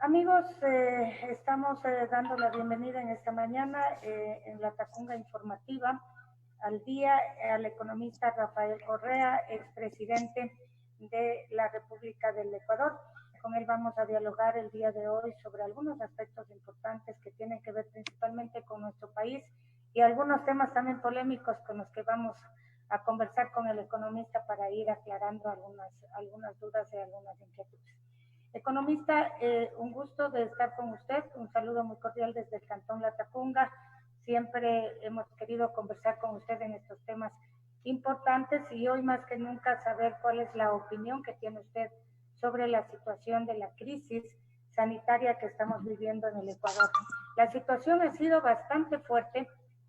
Amigos, estamos dando la bienvenida en esta mañana en la Tacunga Informativa al día al economista Rafael Correa, expresidente de la República del Ecuador. Con él vamos a dialogar el día de hoy sobre algunos aspectos importantes que tienen que ver principalmente con nuestro país y algunos temas también polémicos con los que vamos a conversar con el economista para ir aclarando algunas dudas y algunas inquietudes. Economista, un gusto de estar con usted, un saludo muy cordial desde el Cantón La Tacunga. Siempre hemos querido conversar con usted en estos temas importantes y hoy más que nunca saber cuál es la opinión que tiene usted sobre la situación de la crisis sanitaria que estamos viviendo en el Ecuador. La situación ha sido bastante fuerte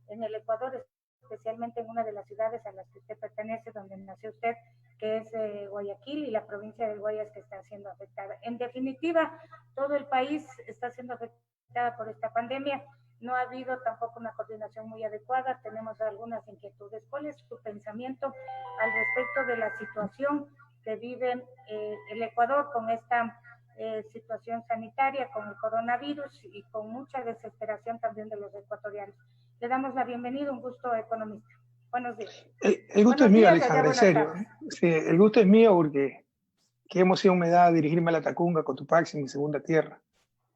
en el Ecuador, especialmente en una de las ciudades a las que usted pertenece, donde nació usted, que es Guayaquil, y la provincia del Guayas que está siendo afectada. En definitiva, todo el país está siendo afectada por esta pandemia. No ha habido tampoco una coordinación muy adecuada, tenemos algunas inquietudes. ¿Cuál es su pensamiento al respecto de la situación que vive el Ecuador con esta situación sanitaria, con el coronavirus y con mucha desesperación también de los ecuatorianos? Le damos la bienvenida, un gusto, economista. Buenos días. El gusto es mío, Alexandra, en serio. Sí, el gusto es mío porque qué emoción me da dirigirme a la Tacunga, Cotopaxi, mi segunda tierra.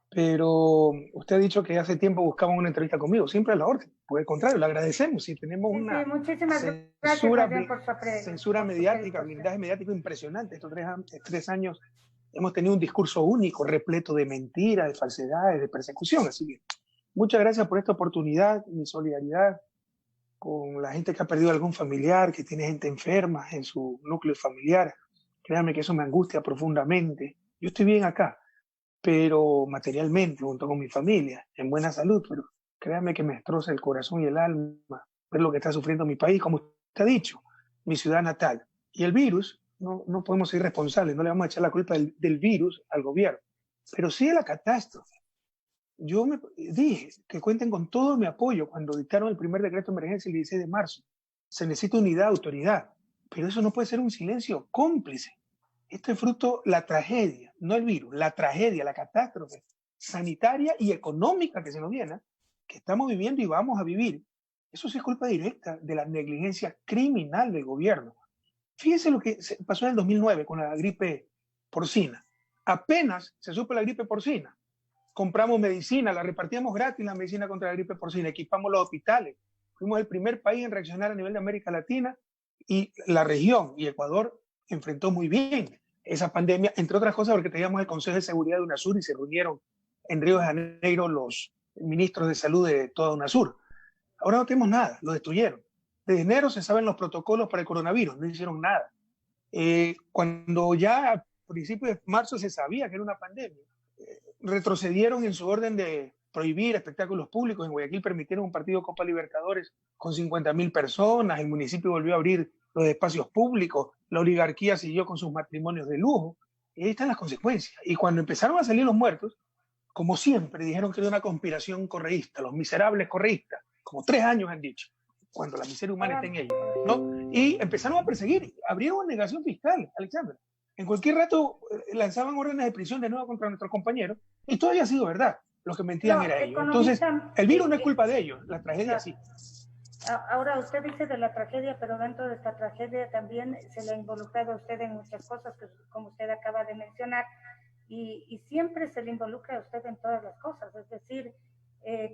Pero usted ha dicho que hace tiempo buscaban una entrevista conmigo, siempre a la orden. Por el contrario, le agradecemos. Si tenemos una censura mediática, blindaje mediático impresionante. Estos tres años hemos tenido un discurso único, repleto de mentiras, de falsedades, de persecución. Así que muchas gracias por esta oportunidad, mi solidaridad con la gente que ha perdido algún familiar, que tiene gente enferma en su núcleo familiar. Créanme que eso me angustia profundamente. Yo estoy bien acá, pero materialmente, junto con mi familia, en buena salud, pero créanme que me destroza el corazón y el alma ver lo que está sufriendo mi país, como usted ha dicho, mi ciudad natal. Y el virus, no podemos ser responsables, no le vamos a echar la culpa del virus al gobierno, pero sí de la catástrofe. Yo me dije que cuenten con todo mi apoyo cuando dictaron el primer decreto de emergencia el 16 de marzo. Se necesita unidad, autoridad, pero eso no puede ser un silencio cómplice. Esto es fruto de la tragedia, no el virus, la tragedia, la catástrofe sanitaria y económica que se nos viene, que estamos viviendo y vamos a vivir. Eso sí es culpa directa de la negligencia criminal del gobierno. Fíjense lo que pasó en el 2009 con la gripe porcina. Apenas se supo la gripe porcina, compramos medicina, la repartíamos gratis, la medicina contra la gripe porcina, equipamos los hospitales. Fuimos el primer país en reaccionar a nivel de América Latina y la región y Ecuador enfrentó muy bien esa pandemia, entre otras cosas porque teníamos el Consejo de Seguridad de UNASUR y se reunieron en Río de Janeiro los ministros de salud de toda UNASUR. Ahora no tenemos nada, lo destruyeron. Desde enero se saben los protocolos para el coronavirus, no hicieron nada. Cuando ya a principios de marzo se sabía que era una pandemia, retrocedieron en su orden de prohibir espectáculos públicos. En Guayaquil permitieron un partido Copa Libertadores con 50.000 personas, el municipio volvió a abrir los espacios públicos, la oligarquía siguió con sus matrimonios de lujo, y ahí están las consecuencias. Y cuando empezaron a salir los muertos, como siempre, dijeron que era una conspiración correísta, los miserables correístas, como 3 años han dicho, cuando la miseria humana está en ellos, ¿no? Y empezaron a perseguir, abrieron una negación fiscal, Alexandra. En cualquier rato lanzaban órdenes de prisión de nuevo contra nuestros compañeros, y todo había sido verdad. Los que mentían era ellos. Entonces, el virus no es culpa de ellos, la tragedia sí. Ahora, usted dice de la tragedia, pero dentro de esta tragedia también se le ha involucrado a usted en muchas cosas, que, como usted acaba de mencionar, y siempre se le involucra a usted en todas las cosas. Es decir,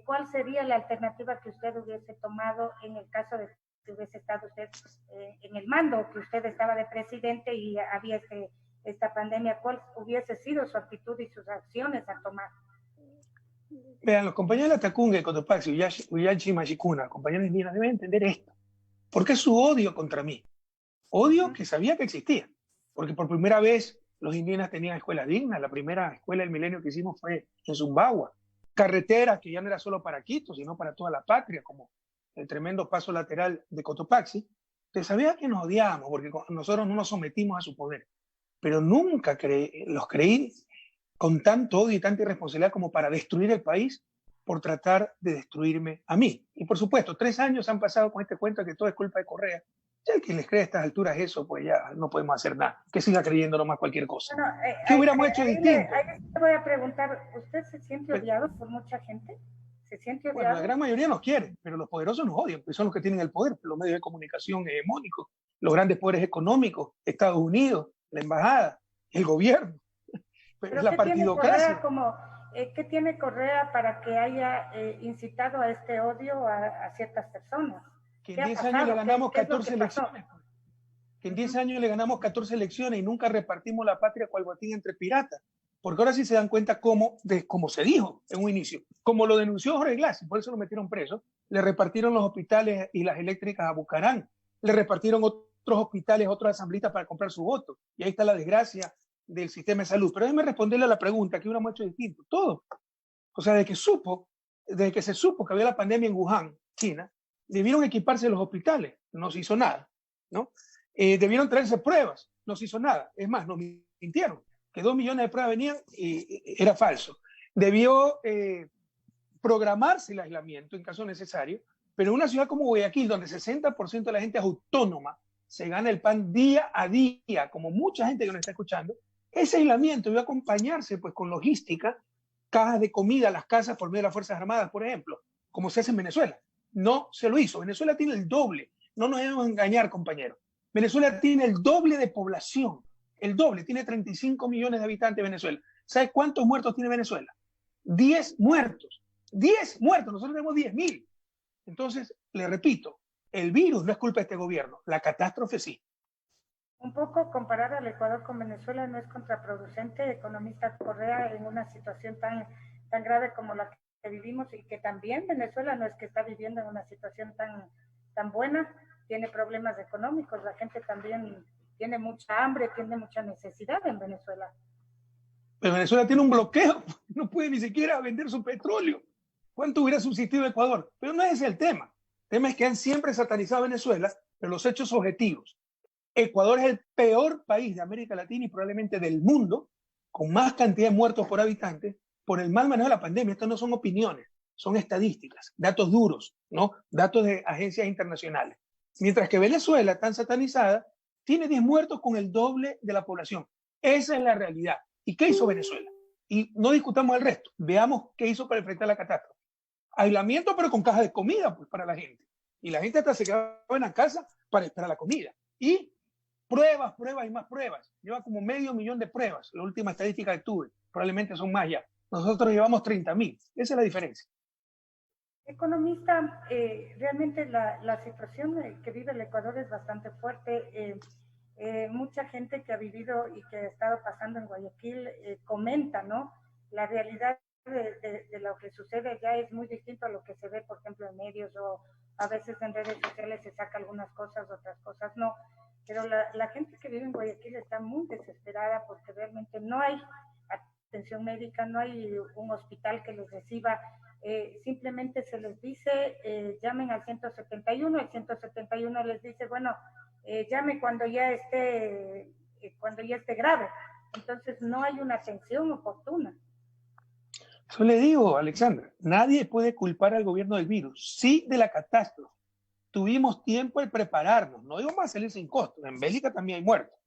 ¿cuál sería la alternativa que usted hubiese tomado en el caso de que hubiese estado usted en el mando, que usted estaba de presidente y había esta pandemia? ¿Cuál hubiese sido su actitud y sus acciones a tomar? Vean, los compañeros de la Tacunga y Cotopaxi, Uyachi y Machicuna, compañeros indígenas, deben entender esto. ¿Por qué su odio contra mí? Odio que sabía que existía, porque por primera vez los indígenas tenían escuelas dignas. La primera escuela del milenio que hicimos fue en Zumbagua. Carreteras que ya no era solo para Quito, sino para toda la patria, como el tremendo paso lateral de Cotopaxi. Entonces sabía que nos odiábamos, porque nosotros no nos sometimos a su poder. Pero nunca los creí con tanto odio y tanta irresponsabilidad como para destruir el país por tratar de destruirme a mí. Y por supuesto, 3 años han pasado con este cuento de que todo es culpa de Correa, Ya el que les cree a estas alturas eso, pues ya no podemos hacer nada. Que siga creyendo nomás cualquier cosa. Bueno, ¿Qué hubiéramos hecho distinto? ahí le voy a preguntar, ¿usted se siente Pero, odiado por mucha gente? ¿Se siente bueno, la odiado? gran mayoría nos quiere, pero los poderosos nos odian, pues son los que tienen el poder, los medios de comunicación hegemónicos, los grandes poderes económicos, Estados Unidos, la embajada, el gobierno, pero es ¿Pero la partidocracia. qué tiene Correa para que haya incitado a este odio a ciertas personas? Que ¿Qué en ha 10 años le pasado? ganamos ¿Qué es lo que 14 pasó? elecciones. Que en 10 años le ganamos 14 elecciones y nunca repartimos la patria cual botín entre piratas. Porque ahora sí se dan cuenta cómo se dijo en un inicio, como lo denunció Jorge Glass, por eso lo metieron preso, le repartieron los hospitales y las eléctricas a Bucarán, le repartieron otros hospitales, otros asambleístas para comprar su voto. Y ahí está la desgracia del sistema de salud. Pero déjeme responderle a la pregunta, que hubiéramos hecho distinto. Todo. O sea, desde que se supo que había la pandemia en Wuhan, China, debieron equiparse los hospitales, no se hizo nada, ¿no? Debieron traerse pruebas, no se hizo nada. Es más, nos mintieron, que 2 millones de pruebas venían y era falso. Debió programarse el aislamiento en caso necesario, pero en una ciudad como Guayaquil, donde el 60% de la gente es autónoma, se gana el pan día a día, como mucha gente que nos está escuchando, ese aislamiento debe acompañarse pues, con logística, cajas de comida a las casas por medio de las Fuerzas Armadas, por ejemplo, como se hace en Venezuela. No se lo hizo. Venezuela tiene el doble. No nos debemos engañar, compañeros. Venezuela tiene el doble de población. El doble. Tiene 35 millones de habitantes Venezuela. ¿Sabe cuántos muertos tiene Venezuela? 10 muertos. 10 muertos. Nosotros tenemos 10.000. Entonces, le repito, el virus no es culpa de este gobierno. La catástrofe sí. Un poco comparar al Ecuador con Venezuela no es contraproducente, economista Correa, en una situación tan grave como la que vivimos y que también Venezuela no es que está viviendo en una situación tan buena, tiene problemas económicos, la gente también tiene mucha hambre, tiene mucha necesidad en Venezuela. Pero Venezuela tiene un bloqueo, no puede ni siquiera vender su petróleo. ¿Cuánto hubiera subsistido Ecuador? Pero no es ese el tema. El tema es que han siempre satanizado a Venezuela, pero los hechos objetivos. Ecuador es el peor país de América Latina y probablemente del mundo, con más cantidad de muertos por habitante, por el mal manejo de la pandemia. Esto no son opiniones, son estadísticas, datos duros, ¿no? Datos de agencias internacionales. Mientras que Venezuela, tan satanizada, tiene 10 muertos con el doble de la población. Esa es la realidad. ¿Y qué hizo Venezuela? Y no discutamos el resto. Veamos qué hizo para enfrentar la catástrofe. Aislamiento, pero con caja de comida pues, para la gente. Y la gente hasta se quedaba en la casa para esperar la comida. Y pruebas y más pruebas. Lleva como 500.000 de pruebas. La última estadística que tuve. Probablemente son más ya. Nosotros llevamos 30.000. Esa es la diferencia. Economista, realmente la situación que vive el Ecuador es bastante fuerte. Mucha gente que ha vivido y que ha estado pasando en Guayaquil comenta, ¿no? La realidad de lo que sucede ya es muy distinto a lo que se ve, por ejemplo, en medios o a veces en redes sociales se saca algunas cosas, otras cosas no. Pero la gente que vive en Guayaquil está muy desesperada porque realmente no hay atención médica, no hay un hospital que los reciba. Simplemente se les dice, llamen al 171, el 171 les dice, bueno, llame cuando ya esté grave. Entonces no hay una atención oportuna. Eso le digo, Alexandra, nadie puede culpar al gobierno del virus, sí de la catástrofe. Tuvimos tiempo de prepararnos, no íbamos a salir sin costo, en Bélgica también hay muertos,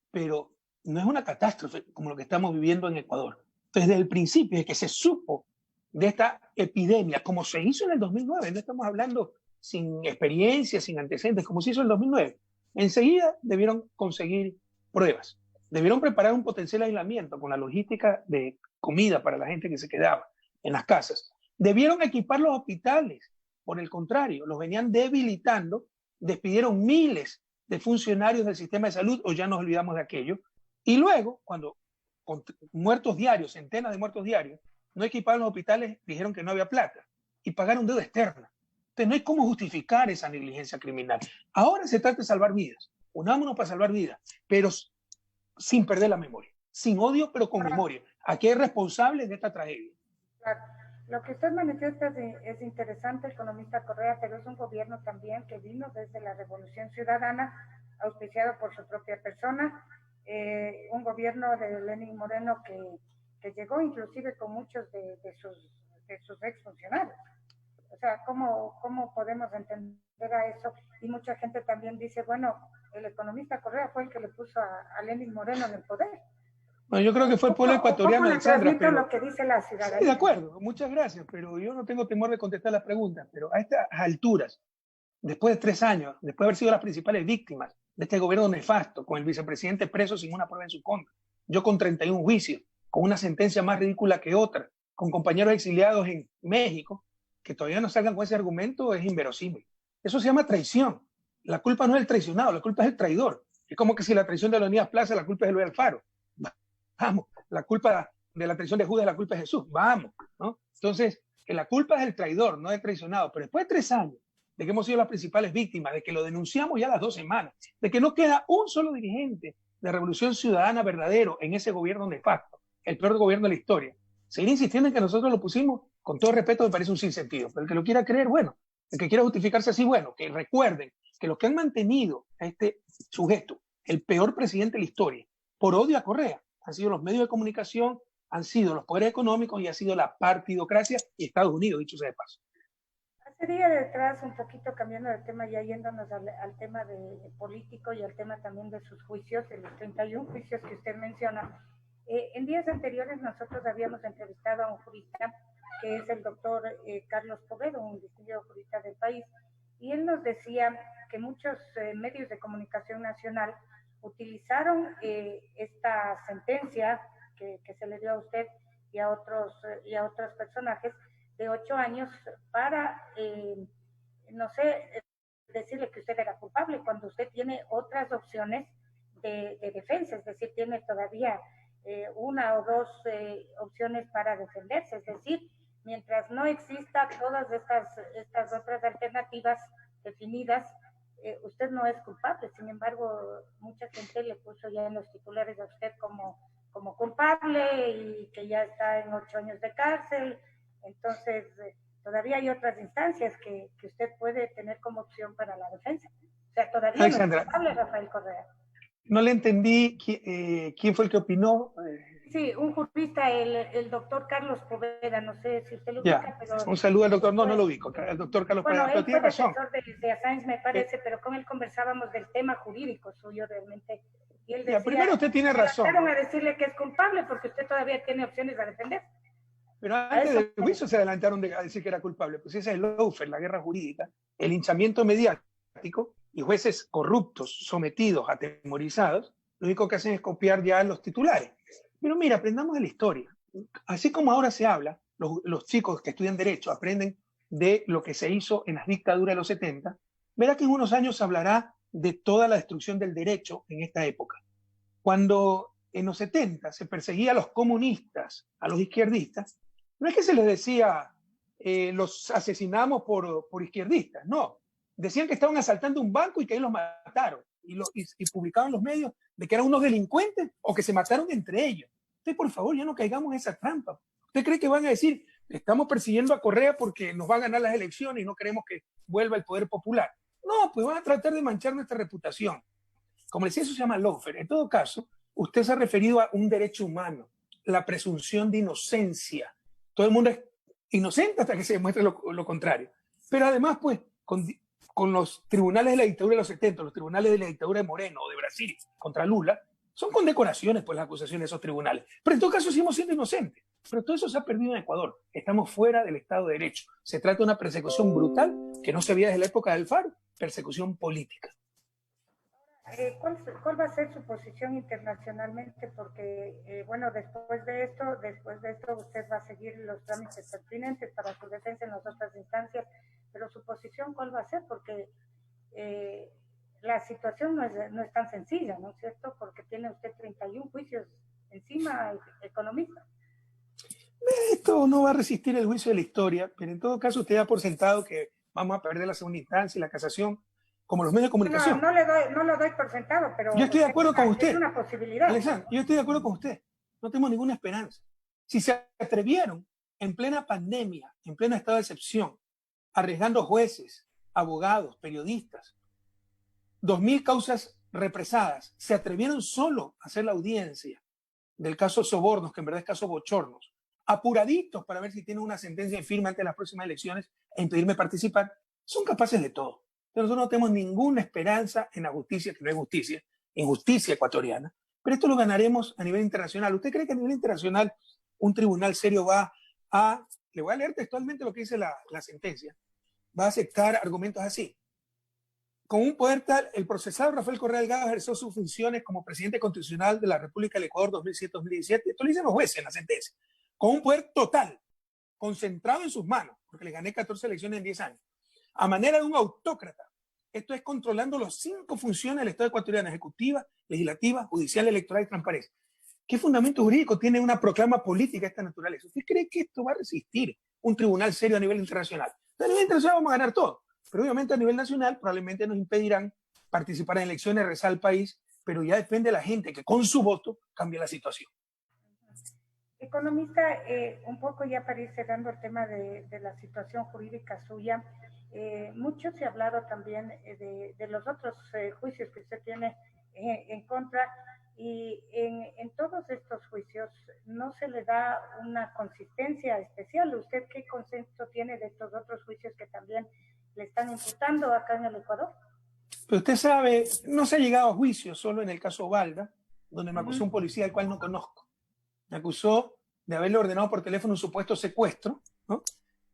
pero no es una catástrofe como lo que estamos viviendo en Ecuador. Desde el principio, desde que se supo de esta epidemia, como se hizo en el 2009, no estamos hablando sin experiencia, sin antecedentes, como se hizo en el 2009, enseguida debieron conseguir pruebas, debieron preparar un potencial aislamiento con la logística de comida para la gente que se quedaba en las casas, debieron equipar los hospitales, por el contrario, los venían debilitando, despidieron miles de funcionarios del sistema de salud, o ya nos olvidamos de aquello, y luego, cuando con muertos diarios, centenas de muertos diarios, no equiparon los hospitales, dijeron que no había plata, y pagaron deuda externa. Entonces no hay cómo justificar esa negligencia criminal. Ahora se trata de salvar vidas, unámonos para salvar vidas, pero sin perder la memoria, sin odio, pero con memoria. Aquí hay responsables de esta tragedia. Claro. Lo que usted manifiesta es interesante, economista Correa, pero es un gobierno también que vino desde la Revolución Ciudadana, auspiciado por su propia persona, un gobierno de Lenín Moreno que llegó inclusive con muchos de sus exfuncionarios. O sea, ¿cómo podemos entender a eso? Y mucha gente también dice, bueno, el economista Correa fue el que le puso a Lenin Moreno en el poder. Bueno, yo creo que fue el pueblo ecuatoriano, Alexandra, pero... lo que dice la ciudadanía. Sí, de acuerdo, muchas gracias, pero yo no tengo temor de contestar las preguntas, pero a estas alturas, después de 3 años, después de haber sido las principales víctimas de este gobierno nefasto, con el vicepresidente preso sin una prueba en su contra, yo con 31 juicios, con una sentencia más ridícula que otra, con compañeros exiliados en México, que todavía no salgan con ese argumento, es inverosímil. Eso se llama traición. La culpa no es el traicionado, la culpa es el traidor. Es como que si la traición de Leonidas Plaza, la culpa es Eloy Alfaro. Vamos, la culpa de la traición de Judas, la culpa es Jesús. Vamos, ¿no? Entonces, que la culpa es del traidor, no del traicionado. Pero después de 3 años de que hemos sido las principales víctimas, de que lo denunciamos ya a las 2 semanas, de que no queda un solo dirigente de Revolución Ciudadana verdadero en ese gobierno nefasto, el peor gobierno de la historia, seguir insistiendo en que nosotros lo pusimos, con todo respeto, me parece un sinsentido. Pero el que lo quiera creer, bueno. El que quiera justificarse así, bueno. Que recuerden que los que han mantenido a este sujeto, el peor presidente de la historia, por odio a Correa, han sido los medios de comunicación, han sido los poderes económicos y ha sido la partidocracia y Estados Unidos, dicho sea de paso. Hace días detrás, un poquito cambiando de tema, ya yéndonos al tema de político y al tema también de sus juicios, de los 31 juicios que usted menciona. En días anteriores nosotros habíamos entrevistado a un jurista, que es el doctor Carlos Poveda, un distinguido jurista del país, y él nos decía que muchos medios de comunicación nacional utilizaron esta sentencia que se le dio a usted y a otros personajes de 8 años para, no sé, decirle que usted era culpable cuando usted tiene otras opciones de defensa, es decir, tiene todavía una o dos opciones para defenderse, es decir, mientras no exista todas estas otras alternativas definidas, usted no es culpable. Sin embargo, mucha gente le puso ya en los titulares a usted como culpable y que ya está en 8 años de cárcel. Entonces, todavía hay otras instancias que usted puede tener como opción para la defensa. O sea, todavía Alexandra, no es culpable Rafael Correa. No le entendí quién fue el que opinó. Sí, un jurista, el doctor Carlos Poveda, no sé si usted lo ubica, pero... Un saludo al doctor, no lo ubico, el doctor Carlos Poveda, pero tiene razón. Bueno, él fue defensor de Assange, me parece, pero con él conversábamos del tema jurídico suyo realmente. Y él decía, primero usted tiene razón. Trataron a decirle que es culpable porque usted todavía tiene opciones a defender. Pero antes del juicio se adelantaron a decir que era culpable. Pues ese es el lawfare, la guerra jurídica, el hinchamiento mediático y jueces corruptos, sometidos, atemorizados, lo único que hacen es copiar ya los titulares. Pero mira, aprendamos de la historia. Así como ahora se habla, los chicos que estudian Derecho aprenden de lo que se hizo en las dictaduras de los 70, verá que en unos años se hablará de toda la destrucción del derecho en esta época. Cuando en los 70 se perseguía a los comunistas, a los izquierdistas, no es que se les decía los asesinamos por izquierdistas, no. Decían que estaban asaltando un banco y que ahí los mataron. Y publicaban los medios de que eran unos delincuentes o que se mataron entre ellos. Entonces, por favor, ya no caigamos en esa trampa. ¿Usted cree que van a decir, estamos persiguiendo a Correa porque nos va a ganar las elecciones y no queremos que vuelva el poder popular? No, pues van a tratar de manchar nuestra reputación. Como decía, eso se llama lawfare. En todo caso, usted se ha referido a un derecho humano, la presunción de inocencia. Todo el mundo es inocente hasta que se demuestre lo contrario. Pero además, pues, con los tribunales de la dictadura de los 70, los tribunales de la dictadura de Moreno o de Brasil contra Lula, son condecoraciones pues las acusaciones de esos tribunales. Pero en todo caso seguimos siendo inocentes. Pero todo eso se ha perdido en Ecuador. Estamos fuera del Estado de Derecho. Se trata de una persecución brutal que no se veía desde la época del Alfaro, persecución política. ¿Cuál va a ser su posición internacionalmente? Porque, bueno, después de esto usted va a seguir los trámites pertinentes para su defensa en las otras instancias, pero su posición, ¿cuál va a ser? Porque la situación no es tan sencilla, ¿no es cierto? Porque tiene usted 31 juicios encima, economista. Esto no va a resistir el juicio de la historia, pero en todo caso usted da por sentado que vamos a perder la segunda instancia y la casación, como los medios de comunicación. No lo doy por sentado, pero... Yo estoy de acuerdo con usted. Es una posibilidad. Alexandra, yo estoy de acuerdo con usted. No tengo ninguna esperanza. Si se atrevieron en plena pandemia, en pleno estado de excepción, arriesgando jueces, abogados, periodistas, 2.000 causas represadas, se atrevieron solo a hacer la audiencia del caso Sobornos, que en verdad es caso Bochornos, apuraditos para ver si tienen una sentencia en firme antes de las próximas elecciones e impedirme participar, son capaces de todo. Pero nosotros no tenemos ninguna esperanza en la justicia, que no es justicia, en justicia ecuatoriana. Pero esto lo ganaremos a nivel internacional. ¿Usted cree que a nivel internacional un tribunal serio va a, le voy a leer textualmente lo que dice la sentencia, va a aceptar argumentos así? Con un poder tal, el procesado Rafael Correa Delgado ejerció sus funciones como presidente constitucional de la República del Ecuador 2007-2017. Esto lo dicen los jueces en la sentencia. Con un poder total, concentrado en sus manos, porque le gané 14 elecciones en 10 años, a manera de un autócrata. Esto es controlando las 5 funciones del Estado ecuatoriano: ejecutiva, legislativa, judicial, electoral y transparencia. ¿Qué fundamento jurídico tiene una proclama política de esta naturaleza? ¿Usted cree que esto va a resistir un tribunal serio a nivel internacional? A nivel internacional vamos a ganar todo, pero obviamente a nivel nacional probablemente nos impedirán participar en elecciones, rezar al país, pero ya depende de la gente que con su voto cambie la situación. Economista, un poco ya para ir cerrando el tema de la situación jurídica suya, mucho se ha hablado también de los otros juicios que usted tiene en contra, y en todos estos juicios no se le da una consistencia especial. ¿Usted qué concepto tiene de estos otros juicios que también le están imputando acá en el Ecuador? Pero usted sabe, no se ha llegado a juicio solo en el caso Valda, donde me acusó un policía al cual no conozco. Me acusó de haberle ordenado por teléfono un supuesto secuestro, ¿no?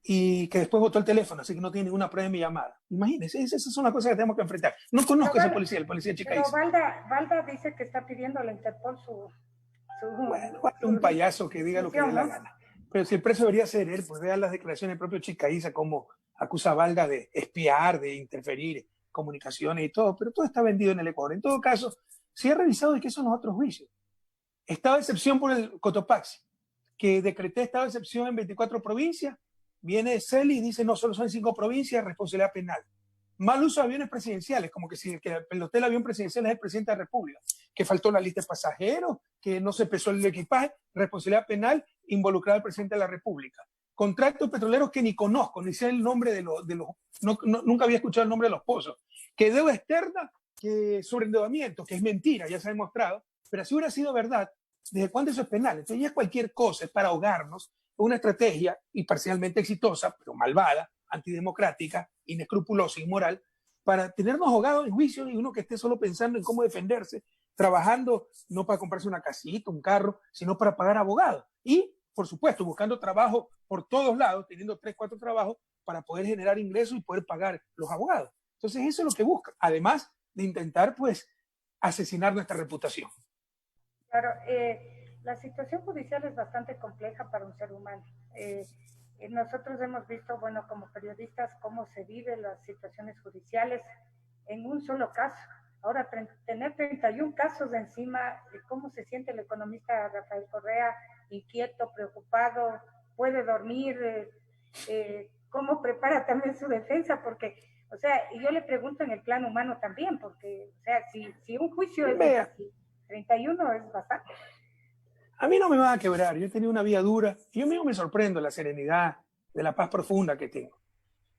Y que después botó el teléfono, así que no tiene ninguna prueba de mi llamada. Imagínense, esas son las cosas que tenemos que enfrentar. No conozco a ese policía, el policía Chicaiza. Pero Valda dice que está pidiendo a la Interpol bueno, un payaso que diga lo que dé la gana. Pero si el preso debería ser él, pues vea las declaraciones del propio Chicaiza, como acusa a Valda de espiar, de interferir comunicaciones y todo, pero todo está vendido en el Ecuador. En todo caso, si he revisado de qué son los otros juicios. Estado de excepción por el Cotopaxi, que decreté estado de excepción en 24 provincias. Viene Celi y dice, no, solo son 5 provincias, responsabilidad penal. Mal uso de aviones presidenciales, como que si el que pilotea el avión presidencial es el presidente de la República, que faltó la lista de pasajeros, que no se pesó el equipaje, responsabilidad penal involucrada al presidente de la República. Contratos petroleros que ni conozco, ni sé el nombre de los nunca había escuchado el nombre de los pozos. Que deuda externa, que sobreendeudamiento, que es mentira, ya se ha demostrado, pero si hubiera sido verdad, ¿desde cuándo eso es penal? Entonces ya es cualquier cosa, es para ahogarnos, una estrategia y parcialmente exitosa, pero malvada, antidemocrática, inescrupulosa, inmoral, para tenernos ahogados en juicio y uno que esté solo pensando en cómo defenderse, trabajando no para comprarse una casita, un carro, sino para pagar abogados. Y, por supuesto, buscando trabajo por todos lados, teniendo 3, 4 trabajos para poder generar ingresos y poder pagar los abogados. Entonces eso es lo que busca, además de intentar, pues, asesinar nuestra reputación. Claro, la situación judicial es bastante compleja para un ser humano. Nosotros hemos visto, bueno, como periodistas, cómo se viven las situaciones judiciales en un solo caso. Ahora, tener 31 casos encima, ¿cómo se siente el economista Rafael Correa? Inquieto, preocupado, puede dormir, ¿cómo prepara también su defensa? Porque, o sea, y yo le pregunto en el plano humano también, porque, o sea, si un juicio es así, 31 es bastante. A mí no me va a quebrar, yo he tenido una vida dura, y yo mismo me sorprendo de la serenidad, de la paz profunda que tengo.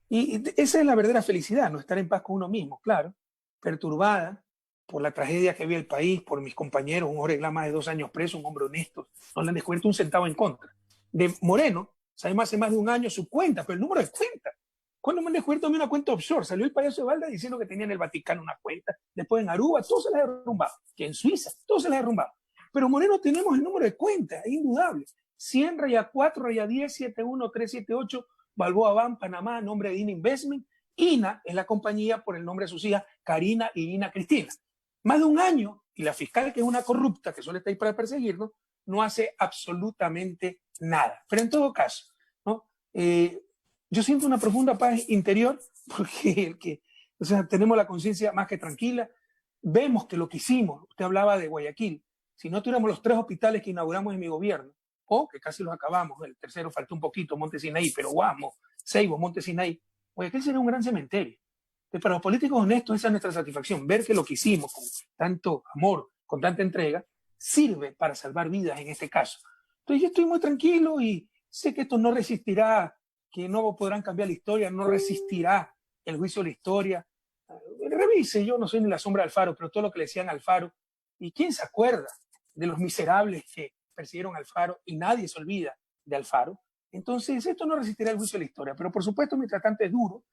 Y esa es la verdadera felicidad, no estar en paz con uno mismo, claro, perturbada por la tragedia que vive el país, por mis compañeros, un Jorge Glá más de 2 años preso, un hombre honesto, no le han descubierto un centavo en contra. De Moreno, sabemos hace más de un año su cuenta, pero el número de cuenta. ¿Cuándo me han descubierto a mí una cuenta offshore? Salió el payaso de Valda diciendo que tenía en el Vaticano una cuenta, después en Aruba, todo se les ha derrumbado, que en Suiza, todo se les ha derrumbado. Pero Moreno tenemos el número de cuenta, es indudable. 100-4-10-71378, Balboa Ban, Panamá, nombre de INA Investment. INA es la compañía por el nombre de sus hijas, Karina y Ina Cristina. Más de un año, y la fiscal, que es una corrupta, que suele estar ahí para perseguirnos, no hace absolutamente nada. Pero en todo caso, ¿no? Yo siento una profunda paz interior, porque o sea, tenemos la conciencia más que tranquila. Vemos que lo que hicimos, usted hablaba de Guayaquil, si no tuviéramos los 3 hospitales que inauguramos en mi gobierno, o que casi los acabamos, el tercero faltó un poquito, Monte Sinaí, pero Guasmo, Seibo, Monte Sinaí, Guayaquil sería un gran cementerio. Entonces, para los políticos honestos, esa es nuestra satisfacción, ver que lo que hicimos con tanto amor, con tanta entrega, sirve para salvar vidas en este caso. Entonces yo estoy muy tranquilo y sé que esto no resistirá, que no podrán cambiar la historia, no resistirá el juicio de la historia. Revise, yo no soy ni la sombra de Alfaro, pero todo lo que le decían a Alfaro, ¿y quién se acuerda de los miserables que persiguieron a Alfaro? Y nadie se olvida de Alfaro. Entonces, esto no resistirá el juicio de la historia, pero por supuesto mientras tanto es duro.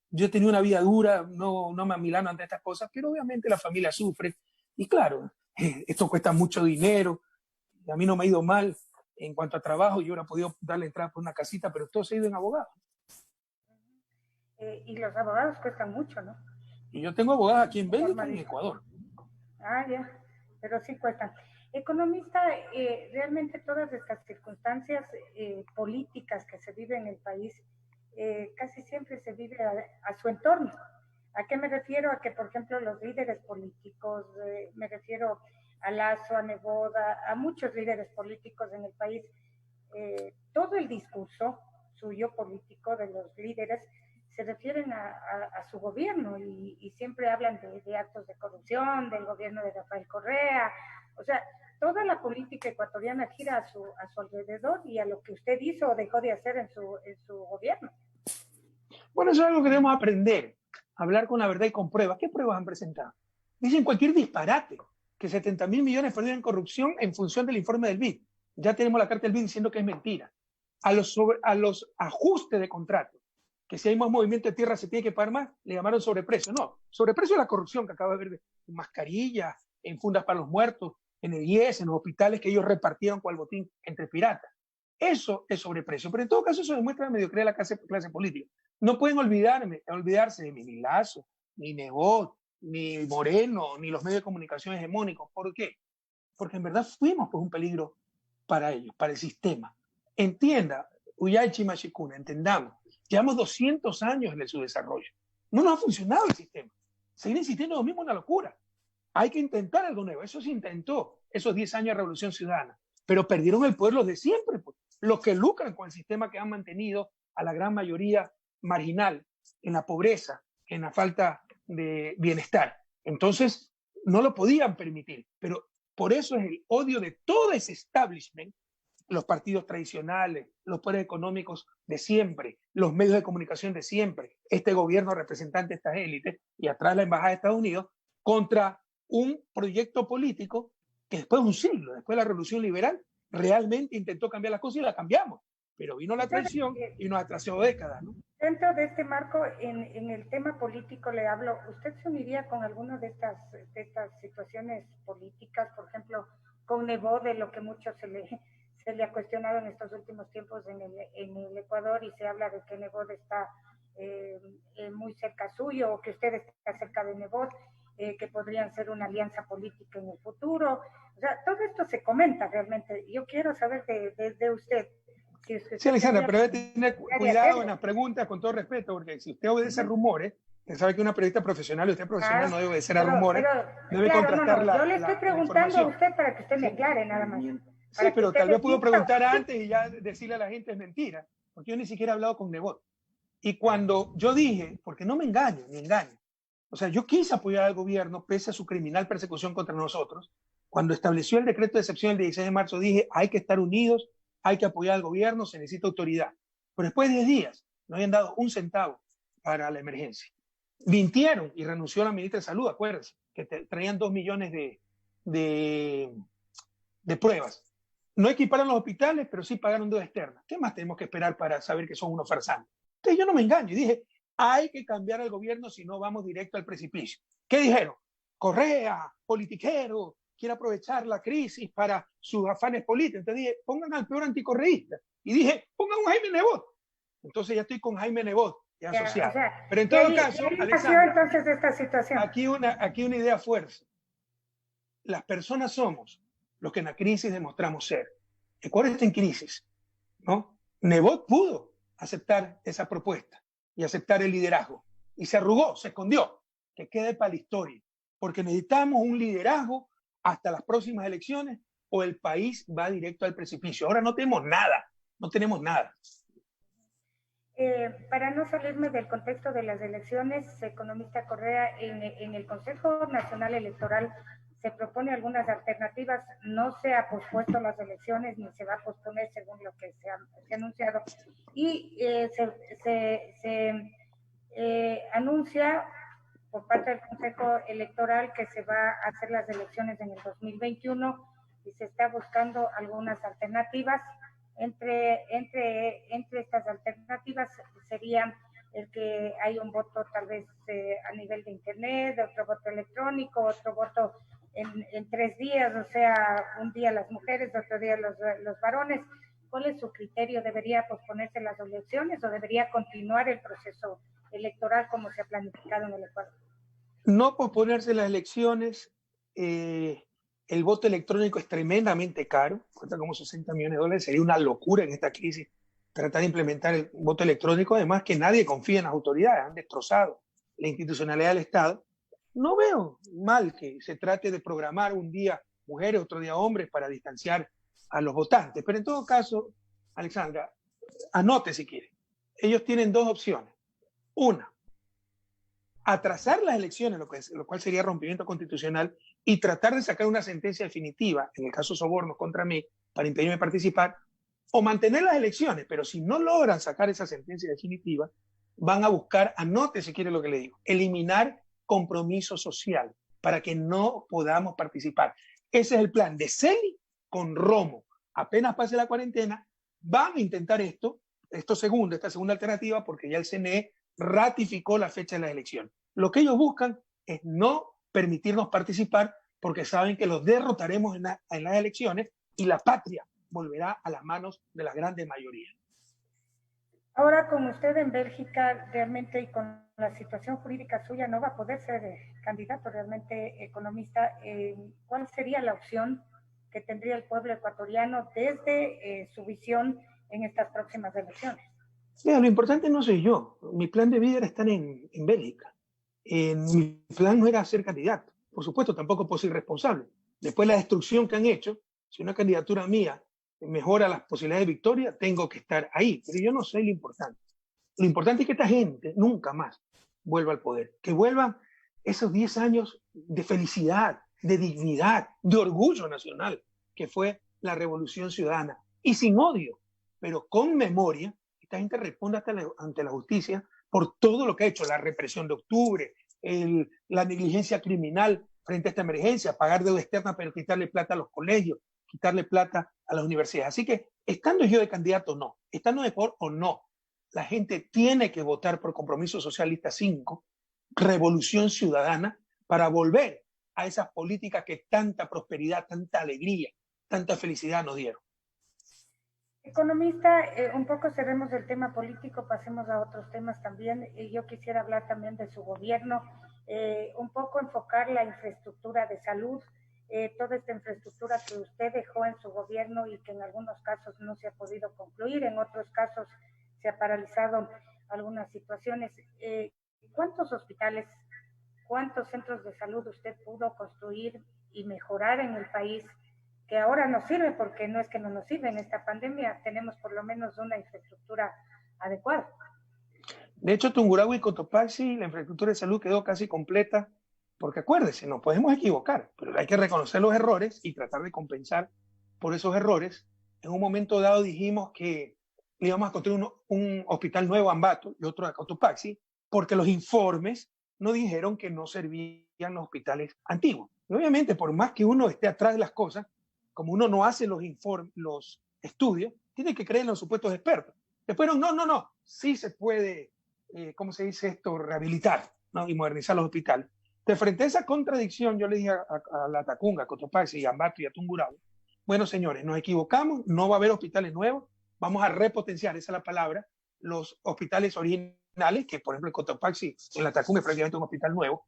Yo he tenido una vida dura, no me amilano ante estas cosas, pero obviamente la familia sufre. Y claro, esto cuesta mucho dinero. A mí no me ha ido mal en cuanto a trabajo. Yo hubiera podido darle entrada por una casita, pero todo se ha ido en abogado. Y los abogados cuestan mucho, ¿no? Y yo tengo abogados aquí en Bélgica y en Ecuador. Ah, ya, pero sí cuestan. Economista, realmente todas estas circunstancias políticas que se viven en el país, casi siempre se vive a su entorno. ¿A qué me refiero? A que, por ejemplo, los líderes políticos, me refiero a Lasso, a Neboda, a muchos líderes políticos en el país, todo el discurso suyo político de los líderes se refieren a su gobierno y siempre hablan de actos de corrupción, del gobierno de Rafael Correa. O sea, toda la política ecuatoriana gira a su alrededor y a lo que usted hizo o dejó de hacer en su gobierno. Bueno, eso es algo que debemos aprender, hablar con la verdad y con pruebas. ¿Qué pruebas han presentado? Dicen cualquier disparate, que 70.000 millones perdieron en corrupción en función del informe del BID. Ya tenemos la carta del BID diciendo que es mentira. A los ajustes de contrato, que si hay más movimiento de tierra se tiene que pagar más, le llamaron sobreprecio. No, sobreprecio es la corrupción que acaba de ver en mascarillas, en fundas para los muertos, en el IES, en los hospitales que ellos repartieron con el botín entre piratas. Eso es sobreprecio, pero en todo caso eso demuestra la mediocridad de la clase política. No pueden olvidarse de ni Lasso, ni Nebot, ni Moreno, ni los medios de comunicación hegemónicos. ¿Por qué? Porque en verdad fuimos pues, un peligro para ellos, para el sistema. Entienda, Uyaichi Mashikuna, entendamos, llevamos 200 años en el subdesarrollo. No nos ha funcionado el sistema. Seguir insistiendo en lo mismo es una locura. Hay que intentar algo nuevo. Eso se intentó, esos 10 años de Revolución Ciudadana. Pero perdieron el poder los de siempre, pues. Los que lucran con el sistema que han mantenido a la gran mayoría marginal, en la pobreza, en la falta de bienestar. Entonces, no lo podían permitir. Pero por eso es el odio de todo ese establishment, los partidos tradicionales, los poderes económicos de siempre, los medios de comunicación de siempre, este gobierno representante de estas élites y atrás la Embajada de Estados Unidos, contra un proyecto político que después de un siglo, después de la Revolución Liberal, realmente intentó cambiar las cosas y la cambiamos. Pero vino la traición y nos atrasó décadas, ¿no? Dentro de este marco, en el tema político le hablo, ¿usted se uniría con alguna de estas situaciones políticas? Por ejemplo, con Nebot, de lo que mucho se le ha cuestionado en estos últimos tiempos en el Ecuador, y se habla de que Nebot está muy cerca suyo, o que usted está cerca de Nebot, que podrían ser una alianza política en el futuro. O sea, todo esto se comenta realmente. Yo quiero saber de usted. Sí, Alexandra, pero debe tener cuidado en las preguntas, con todo respeto, porque si usted obedece a rumores, usted sabe que una periodista profesional y usted profesional no debe obedecer a rumores, debe contrastar yo le estoy preguntando a usted para que usted me aclare nada más. Sí, pero tal vez pudo preguntar antes y ya decirle a la gente es mentira, porque yo ni siquiera he hablado con Nebot. Y cuando yo dije, porque no me engaño, ni engaño, o sea, yo quise apoyar al gobierno pese a su criminal persecución contra nosotros. Cuando estableció el decreto de excepción el 16 de marzo, dije, hay que estar unidos, hay que apoyar al gobierno, se necesita autoridad. Pero después de 10 días no habían dado un centavo para la emergencia. Mintieron y renunció la ministra de Salud, acuérdense, que traían 2 millones de pruebas. No equiparon los hospitales, pero sí pagaron deuda externa. ¿Qué más tenemos que esperar para saber que son unos farsantes? Entonces yo no me engaño y dije, hay que cambiar al gobierno si no vamos directo al precipicio. ¿Qué dijeron? Correa, politiquero, quiere aprovechar la crisis para sus afanes políticos. Entonces dije, pongan al peor anticorreísta. Y dije, pongan a un Jaime Nebot. Entonces ya estoy con Jaime Nebot, ya asociado. O sea, pero en todo caso, Alexandra, entonces de esta situación? Aquí una idea fuerza. Las personas somos los que en la crisis demostramos ser. Ecuador está en crisis, ¿no? Nebot pudo aceptar esa propuesta y aceptar el liderazgo. Y se arrugó, se escondió. Que quede para la historia. Porque necesitamos un liderazgo hasta las próximas elecciones o el país va directo al precipicio. Ahora no tenemos nada, no tenemos nada. Para no salirme del contexto de las elecciones, economista Correa, en el Consejo Nacional Electoral se propone algunas alternativas, no se ha pospuesto las elecciones ni se va a posponer según lo que se ha anunciado, y se anuncia por parte del Consejo Electoral que se va a hacer las elecciones en el 2021 y se está buscando algunas alternativas Entre estas alternativas serían el que hay un voto tal vez a nivel de internet, otro voto electrónico, otro voto en 3 días, o sea, un día las mujeres, otro día los varones. ¿Cuál es su criterio? ¿Debería posponerse las elecciones o debería continuar el proceso electoral como se ha planificado en el Ecuador? No posponerse las elecciones, el voto electrónico es tremendamente caro, cuesta como 60 millones de dólares, sería una locura en esta crisis tratar de implementar el voto electrónico, además que nadie confía en las autoridades, han destrozado la institucionalidad del Estado. No veo mal que se trate de programar un día mujeres, otro día hombres para distanciar a los votantes, pero en todo caso, Alexandra, anote si quiere. Ellos tienen dos opciones. Una, atrasar las elecciones, lo cual sería rompimiento constitucional, y tratar de sacar una sentencia definitiva, en el caso sobornos contra mí, para impedirme participar, o mantener las elecciones, pero si no logran sacar esa sentencia definitiva, van a buscar, anote si quiere lo que le digo, eliminar compromiso social para que no podamos participar. Ese es el plan de Celi con Romo. Apenas pase la cuarentena, van a intentar esta segunda alternativa, porque ya el CNE ratificó la fecha de las elecciones. Lo que ellos buscan es no permitirnos participar porque saben que los derrotaremos en las elecciones y la patria volverá a las manos de la grande mayoría. Ahora con usted en Bélgica, realmente y con la situación jurídica suya, no va a poder ser candidato realmente economista. ¿Cuál sería la opción que tendría el pueblo ecuatoriano desde su visión en estas próximas elecciones? Mira, lo importante no soy yo. Mi plan de vida era estar en Bélgica. Mi plan no era ser candidato. Por supuesto, tampoco puedo ser responsable. Después de la destrucción que han hecho, si una candidatura mía mejora las posibilidades de victoria, tengo que estar ahí. Pero yo no soy lo importante. Lo importante es que esta gente nunca más vuelva al poder. Que vuelvan esos 10 años de felicidad, de dignidad, de orgullo nacional, que fue la Revolución Ciudadana. Y sin odio, pero con memoria, esta gente responde ante la justicia por todo lo que ha hecho, la represión de octubre, la negligencia criminal frente a esta emergencia, pagar deuda externa pero quitarle plata a los colegios, quitarle plata a las universidades. Así que, estando yo de candidato o no, estando de poder o no, la gente tiene que votar por Compromiso Socialista 5, Revolución Ciudadana, para volver a esas políticas que tanta prosperidad, tanta alegría, tanta felicidad nos dieron. Economista, un poco cerremos el tema político, pasemos a otros temas también. Yo quisiera hablar también de su gobierno, un poco enfocar la infraestructura de salud, toda esta infraestructura que usted dejó en su gobierno y que en algunos casos no se ha podido concluir, en otros casos se ha paralizado algunas situaciones. ¿Cuántos hospitales, cuántos centros de salud usted pudo construir y mejorar en el país, que ahora nos sirve, porque no es que no nos sirve en esta pandemia, tenemos por lo menos una infraestructura adecuada? De hecho, Tungurahua y Cotopaxi, la infraestructura de salud quedó casi completa, porque acuérdese, nos podemos equivocar, pero hay que reconocer los errores y tratar de compensar por esos errores. En un momento dado dijimos que íbamos a construir un hospital nuevo a Ambato y otro a Cotopaxi, porque los informes nos dijeron que no servían los hospitales antiguos. Y obviamente, por más que uno esté atrás de las cosas, como uno no hace los estudios, tiene que creer en los supuestos expertos. Después, no, sí se puede, ¿cómo se dice esto? Rehabilitar, ¿no? Y modernizar los hospitales. De frente a esa contradicción, yo le dije a la Tacunga, a Cotopaxi, a Ambato y a Tungurahua, bueno, señores, nos equivocamos, no va a haber hospitales nuevos, vamos a repotenciar, esa es la palabra, los hospitales originales, que por ejemplo en Cotopaxi, en la Tacunga es prácticamente un hospital nuevo,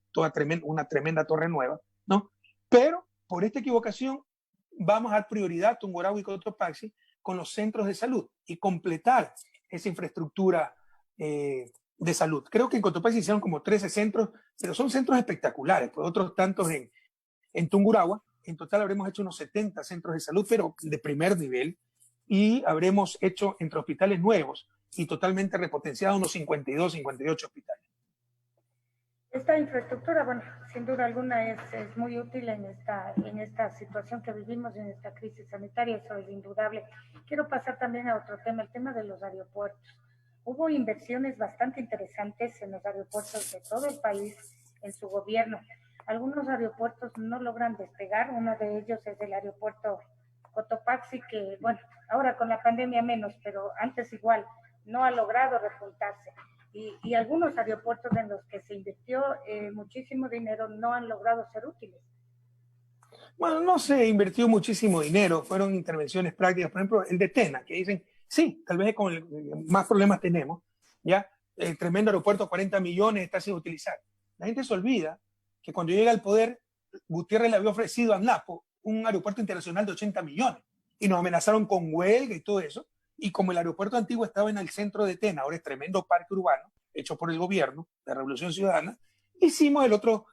una tremenda torre nueva, ¿no? Pero por esta equivocación vamos a dar prioridad a Tungurahua y Cotopaxi con los centros de salud y completar esa infraestructura de salud. Creo que en Cotopaxi hicieron como 13 centros, pero son centros espectaculares, pues otros tantos en Tungurahua. En total habremos hecho unos 70 centros de salud, pero de primer nivel, y habremos hecho entre hospitales nuevos y totalmente repotenciados unos 52, 58 hospitales. Esta infraestructura, bueno, sin duda alguna es muy útil en esta situación que vivimos, en esta crisis sanitaria, eso es indudable. Quiero pasar también a otro tema, el tema de los aeropuertos. Hubo inversiones bastante interesantes en los aeropuertos de todo el país en su gobierno. Algunos aeropuertos no logran despegar, uno de ellos es el aeropuerto Cotopaxi, que bueno, ahora con la pandemia menos, pero antes igual, no ha logrado repuntarse. Y algunos aeropuertos en los que se invirtió muchísimo dinero no han logrado ser útiles. Bueno, no se invirtió muchísimo dinero, fueron intervenciones prácticas. Por ejemplo, el de Tena, que dicen, sí, tal vez con más problemas tenemos, ya, el tremendo aeropuerto, 40 millones, está sin utilizar. La gente se olvida que cuando llega al poder, Gutiérrez le había ofrecido a Napo un aeropuerto internacional de 80 millones y nos amenazaron con huelga y todo eso. Y como el aeropuerto antiguo estaba en el centro de Tena, ahora es tremendo parque urbano, hecho por el gobierno de Revolución Ciudadana, hicimos el otro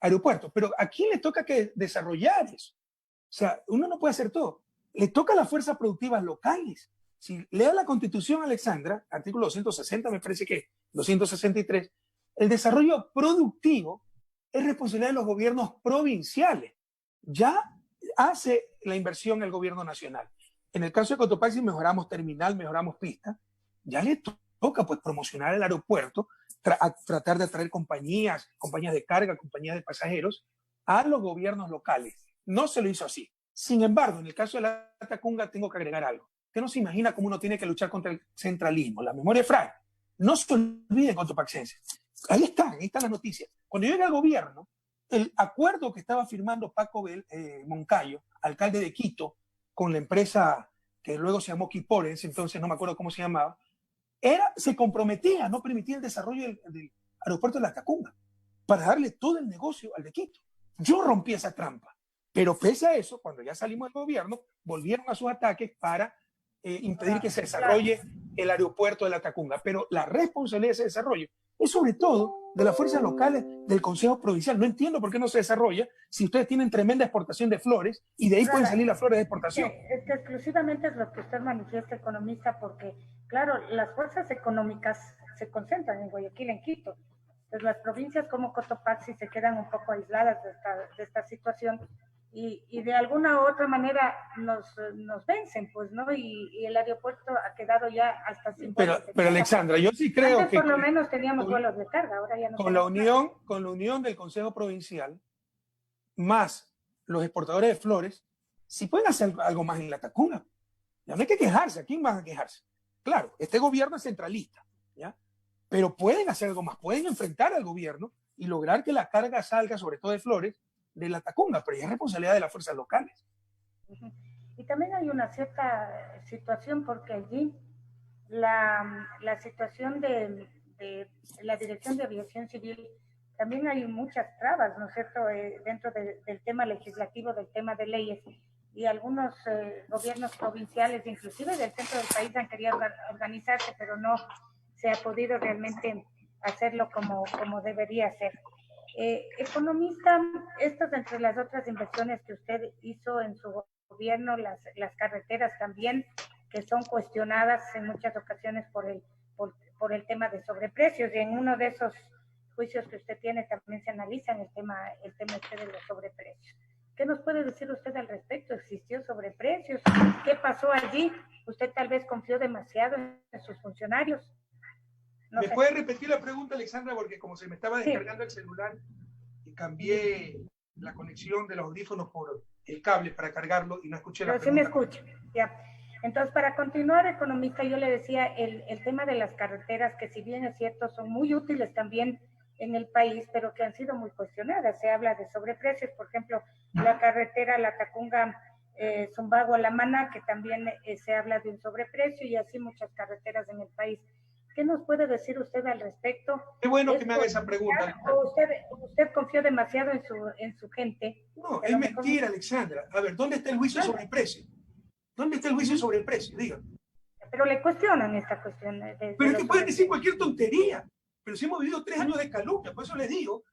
aeropuerto. Pero ¿a quién le toca que desarrollar eso? O sea, uno no puede hacer todo. Le toca a las fuerzas productivas locales. Si lea la Constitución, Alexandra, artículo 260, me parece que 263, el desarrollo productivo es responsabilidad de los gobiernos provinciales. Ya hace la inversión el gobierno nacional. En el caso de Cotopaxi mejoramos terminal, mejoramos pista. Ya le toca pues promocionar el aeropuerto, tratar de atraer compañías de carga, compañías de pasajeros a los gobiernos locales. No se lo hizo así. Sin embargo, en el caso de la Tacunga tengo que agregar algo. Usted no se imagina cómo uno tiene que luchar contra el centralismo. La memoria es frágil. No se olviden, cotopaxenses. Ahí están las noticias. Cuando llega el gobierno, el acuerdo que estaba firmando Paco Moncayo, alcalde de Quito, con la empresa que luego se llamó Quipor, en ese entonces no me acuerdo cómo se llamaba, se comprometía a no permitir el desarrollo del aeropuerto de la Tacunga para darle todo el negocio al de Quito. Yo rompí esa trampa, pero pese a eso, cuando ya salimos del gobierno, volvieron a sus ataques para impedir que se desarrolle el aeropuerto de la Tacunga. Pero la responsabilidad de ese desarrollo es sobre todo de las fuerzas locales del Consejo Provincial. No entiendo por qué no se desarrolla si ustedes tienen tremenda exportación de flores y de ahí pueden salir las flores de exportación. Es que exclusivamente es lo que usted manifiesta, economista, porque, claro, las fuerzas económicas se concentran en Guayaquil, en Quito. Entonces, las provincias como Cotopaxi se quedan un poco aisladas de esta situación y de alguna u otra manera nos vencen, pues, ¿no? Y el aeropuerto ha quedado ya hasta sin vuelos. Pero Alexandra, yo sí creo antes por lo menos teníamos vuelos de carga, ahora ya no. Con la unión del Consejo Provincial, más los exportadores de flores, si pueden hacer algo más en la Tacunga. Ya no hay que quejarse. ¿A quién van a quejarse? Claro, este gobierno es centralista, ¿ya? Pero pueden hacer algo más, pueden enfrentar al gobierno y lograr que la carga salga, sobre todo de flores, de la Tacunga, pero ya es responsabilidad de las fuerzas locales. Y también hay una cierta situación porque allí la situación de la Dirección de Aviación Civil, también hay muchas trabas, ¿no es cierto?, dentro del tema legislativo, del tema de leyes, y algunos gobiernos provinciales, inclusive del centro del país, han querido organizarse, pero no se ha podido realmente hacerlo como debería ser. Economista, estas entre las otras inversiones que usted hizo en su gobierno, las carreteras también, que son cuestionadas en muchas ocasiones por el tema de sobreprecios, y en uno de esos juicios que usted tiene también se analizan el tema de los sobreprecios. ¿Qué nos puede decir usted al respecto? ¿Existió sobreprecios? ¿Qué pasó allí? ¿Usted tal vez confió demasiado en sus funcionarios? ¿Me puede repetir la pregunta, Alexandra? Porque como se me estaba descargando el celular y cambié la conexión de los audífonos por el cable para cargarlo y no escuché la pregunta. Pero sí me escucho, ya. Entonces, para continuar, economista, yo le decía el tema de las carreteras, que si bien es cierto, son muy útiles también en el país, pero que han sido muy cuestionadas. Se habla de sobreprecios, por ejemplo, la carretera La Tacunga, Zumbago, La Maná, que también se habla de un sobreprecio, y así muchas carreteras en el país. ¿Qué nos puede decir usted al respecto? Qué bueno que me haga esa pregunta. ¿O usted confió demasiado en su gente? No, es mentira, Alexandra. A ver, ¿dónde está el juicio sobre el precio? ¿Dónde está el juicio sobre el precio? Dígame. Pero le cuestionan esta cuestión. Pero es que pueden decir cualquier tontería. Pero si hemos vivido 3 años de calumnia, por eso les digo,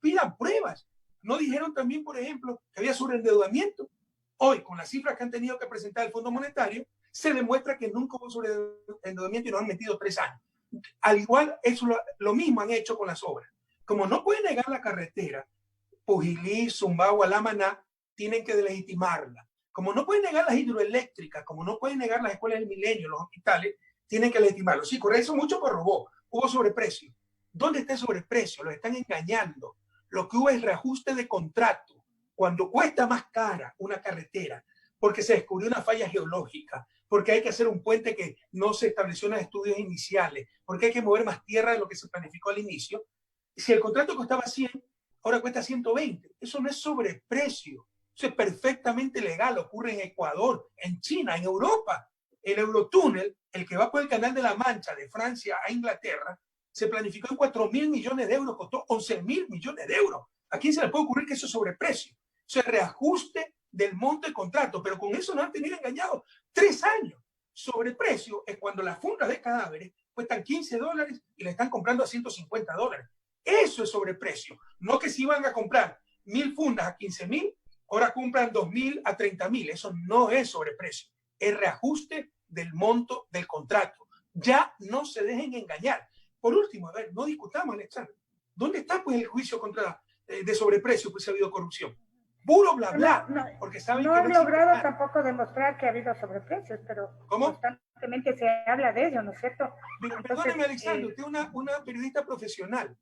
pidan pruebas. ¿No dijeron también, por ejemplo, que había sobreendeudamiento? Hoy, con las cifras que han tenido que presentar el Fondo Monetario, se demuestra que nunca hubo sobreendeudamiento y nos han metido 3 años. Al igual, eso lo mismo han hecho con las obras. Como no pueden negar la carretera, Pujilí, Zumbago, La Maná, tienen que delegitimarla. Como no pueden negar las hidroeléctricas, como no pueden negar las escuelas del milenio, los hospitales, tienen que legitimarlo. Sí, con eso mucho corrobó. Hubo sobreprecio. ¿Dónde está el sobreprecio? Los están engañando. Lo que hubo es reajuste de contrato. Cuando cuesta más cara una carretera, porque se descubrió una falla geológica, porque hay que hacer un puente que no se estableció en los estudios iniciales, porque hay que mover más tierra de lo que se planificó al inicio. Si el contrato costaba 100, ahora cuesta 120. Eso no es sobreprecio. Eso es perfectamente legal. Ocurre en Ecuador, en China, en Europa. El Eurotúnel, el que va por el Canal de la Mancha de Francia a Inglaterra, se planificó en 4.000 millones de euros, costó 11.000 millones de euros. ¿A quién se le puede ocurrir que eso es sobreprecio? Eso es reajuste del monto de contrato, pero con eso nos han tenido engañados 3 años. Sobreprecio es cuando las fundas de cadáveres cuestan $15 y le están comprando a $150. Eso es sobreprecio. No que si iban a comprar 1.000 fundas a 15.000, ahora compran 2.000 a 30.000. Eso no es sobreprecio. Es reajuste del monto del contrato. Ya no se dejen engañar. Por último, a ver, no discutamos, Alexandra. ¿Dónde está pues el juicio contra de sobreprecio? Pues ha habido corrupción. Puro bla bla. Porque saben no que han logrado tampoco demostrar que ha habido sobreprecios, pero constantemente se habla de ello, ¿no es cierto? Perdóneme, Alexandra, usted es una periodista profesional.